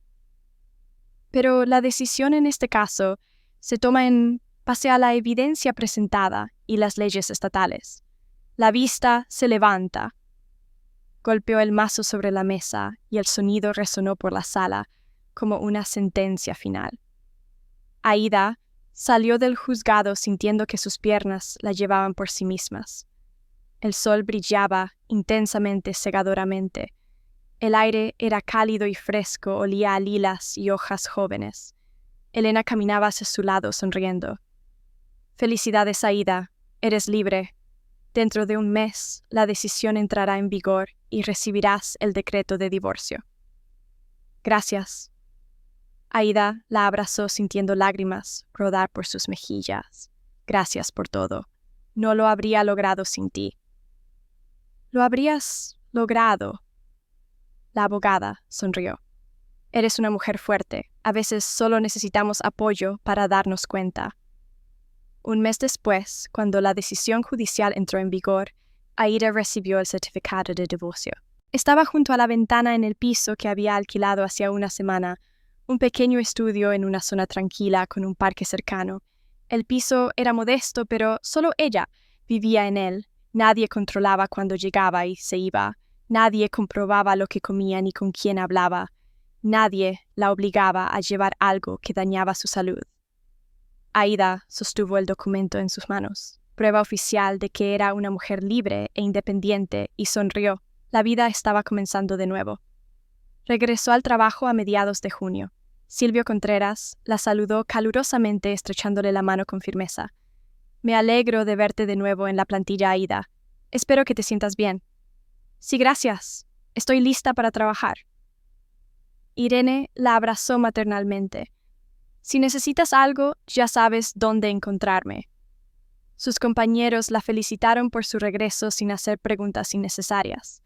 Pero la decisión en este caso se toma en base a la evidencia presentada y las leyes estatales. La vista se levanta. Golpeó el mazo sobre la mesa y el sonido resonó por la sala como una sentencia final. Aída salió del juzgado sintiendo que sus piernas la llevaban por sí mismas. El sol brillaba intensamente, cegadoramente. El aire era cálido y fresco, olía a lilas y hojas jóvenes. Elena caminaba hacia su lado, sonriendo. Felicidades, Aída. Eres libre. Dentro de un mes, la decisión entrará en vigor y recibirás el decreto de divorcio. Gracias. Aída la abrazó sintiendo lágrimas rodar por sus mejillas. Gracias por todo. No lo habría logrado sin ti. Lo habrías logrado. La abogada sonrió. Eres una mujer fuerte. A veces solo necesitamos apoyo para darnos cuenta. Un mes después, cuando la decisión judicial entró en vigor, Aída recibió el certificado de divorcio. Estaba junto a la ventana en el piso que había alquilado hacía una semana, un pequeño estudio en una zona tranquila con un parque cercano. El piso era modesto, pero solo ella vivía en él. Nadie controlaba cuándo llegaba y se iba. Nadie comprobaba lo que comía ni con quién hablaba. Nadie la obligaba a llevar algo que dañaba su salud. Aída sostuvo el documento en sus manos, prueba oficial de que era una mujer libre e independiente, y sonrió. La vida estaba comenzando de nuevo. Regresó al trabajo a mediados de junio. Silvio Contreras la saludó calurosamente, estrechándole la mano con firmeza. Me alegro de verte de nuevo en la plantilla, Aída. Espero que te sientas bien. Sí, gracias. Estoy lista para trabajar. Irene la abrazó maternalmente. Si necesitas algo, ya sabes dónde encontrarme. Sus compañeros la felicitaron por su regreso sin hacer preguntas innecesarias.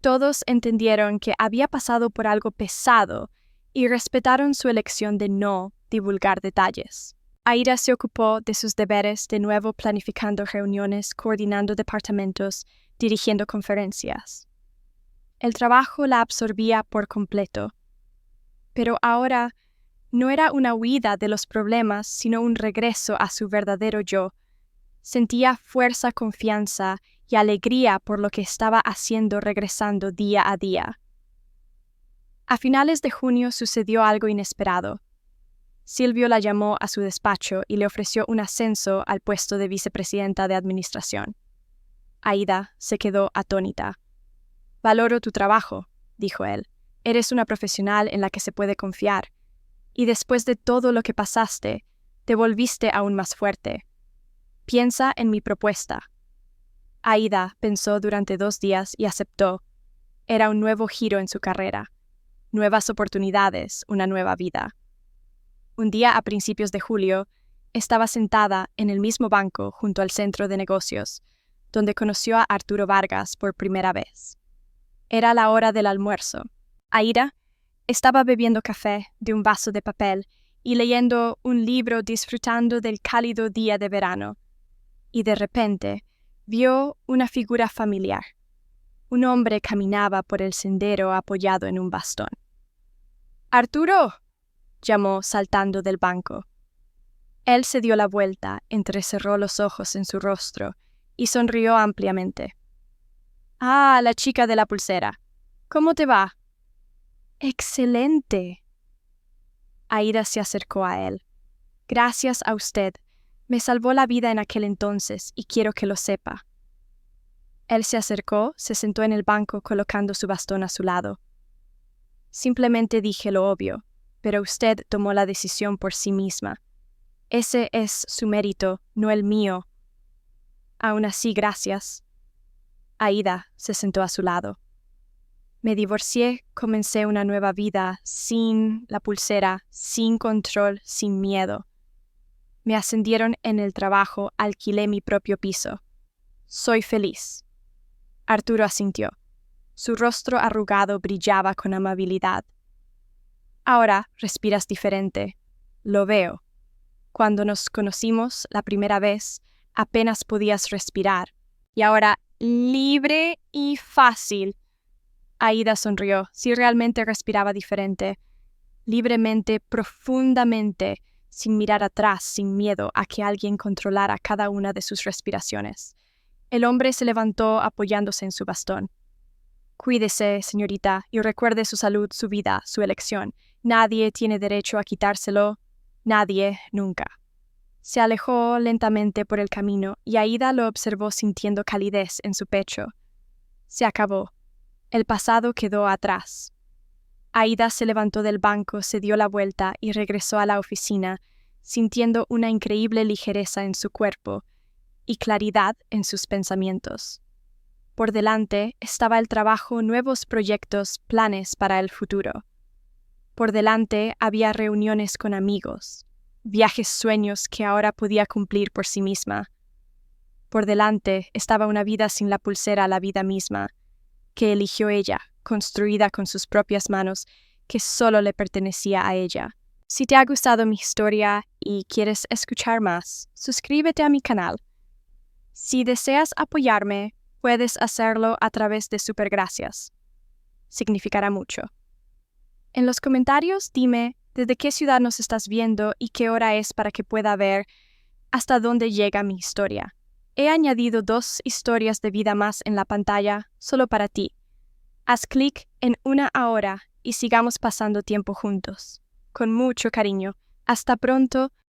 Todos entendieron que había pasado por algo pesado y respetaron su elección de no divulgar detalles. Aída se ocupó de sus deberes de nuevo, planificando reuniones, coordinando departamentos, dirigiendo conferencias. El trabajo la absorbía por completo. Pero ahora No era una huida de los problemas, sino un regreso a su verdadero yo. Sentía fuerza, confianza y alegría por lo que estaba haciendo regresando día a día. A finales de junio sucedió algo inesperado. Silvio la llamó a su despacho y le ofreció un ascenso al puesto de vicepresidenta de administración. Aída se quedó atónita. «Valoro tu trabajo», dijo él. «Eres una profesional en la que se puede confiar. Y después de todo lo que pasaste, te volviste aún más fuerte. Piensa en mi propuesta». Aída pensó durante 2 días y aceptó. Era un nuevo giro en su carrera. Nuevas oportunidades, una nueva vida. Un día a principios de julio, estaba sentada en el mismo banco junto al centro de negocios, donde conoció a Arturo Vargas por primera vez. Era la hora del almuerzo. Aída estaba bebiendo café de un vaso de papel y leyendo un libro disfrutando del cálido día de verano. Y de repente vio una figura familiar. Un hombre caminaba por el sendero apoyado en un bastón. «¡Arturo!», llamó saltando del banco. Él se dio la vuelta, entrecerró los ojos en su rostro y sonrió ampliamente. «Ah, la chica de la pulsera. ¿Cómo te va?» «Excelente». Aída se acercó a él. «Gracias a usted. Me salvó la vida en aquel entonces y quiero que lo sepa». Él se acercó, se sentó en el banco colocando su bastón a su lado. «Simplemente dije lo obvio, pero usted tomó la decisión por sí misma. Ese es su mérito, no el mío. Aún así, gracias». Aída se sentó a su lado. «Me divorcié, comencé una nueva vida, sin la pulsera, sin control, sin miedo. Me ascendieron en el trabajo, alquilé mi propio piso. Soy feliz». Arturo asintió. Su rostro arrugado brillaba con amabilidad. «Ahora respiras diferente. Lo veo. Cuando nos conocimos la primera vez, apenas podías respirar. Y ahora, libre y fácil». Aída sonrió. Sí, realmente respiraba diferente. Libremente, profundamente, sin mirar atrás, sin miedo a que alguien controlara cada una de sus respiraciones. El hombre se levantó apoyándose en su bastón. «Cuídese, señorita, y recuerde su salud, su vida, su elección. Nadie tiene derecho a quitárselo. Nadie, nunca». Se alejó lentamente por el camino y Aída lo observó sintiendo calidez en su pecho. Se acabó. El pasado quedó atrás. Aída se levantó del banco, se dio la vuelta y regresó a la oficina, sintiendo una increíble ligereza en su cuerpo y claridad en sus pensamientos. Por delante estaba el trabajo, nuevos proyectos, planes para el futuro. Por delante había reuniones con amigos, viajes, sueños que ahora podía cumplir por sí misma. Por delante estaba una vida sin la pulsera, la vida misma, que eligió ella, construida con sus propias manos, que solo le pertenecía a ella. Si te ha gustado mi historia y quieres escuchar más, suscríbete a mi canal. Si deseas apoyarme, puedes hacerlo a través de Supergracias. Significará mucho. En los comentarios dime desde qué ciudad nos estás viendo y qué hora es para que pueda ver hasta dónde llega mi historia. He añadido 2 historias de vida más en la pantalla solo para ti. Haz clic en una ahora y sigamos pasando tiempo juntos. Con mucho cariño. Hasta pronto.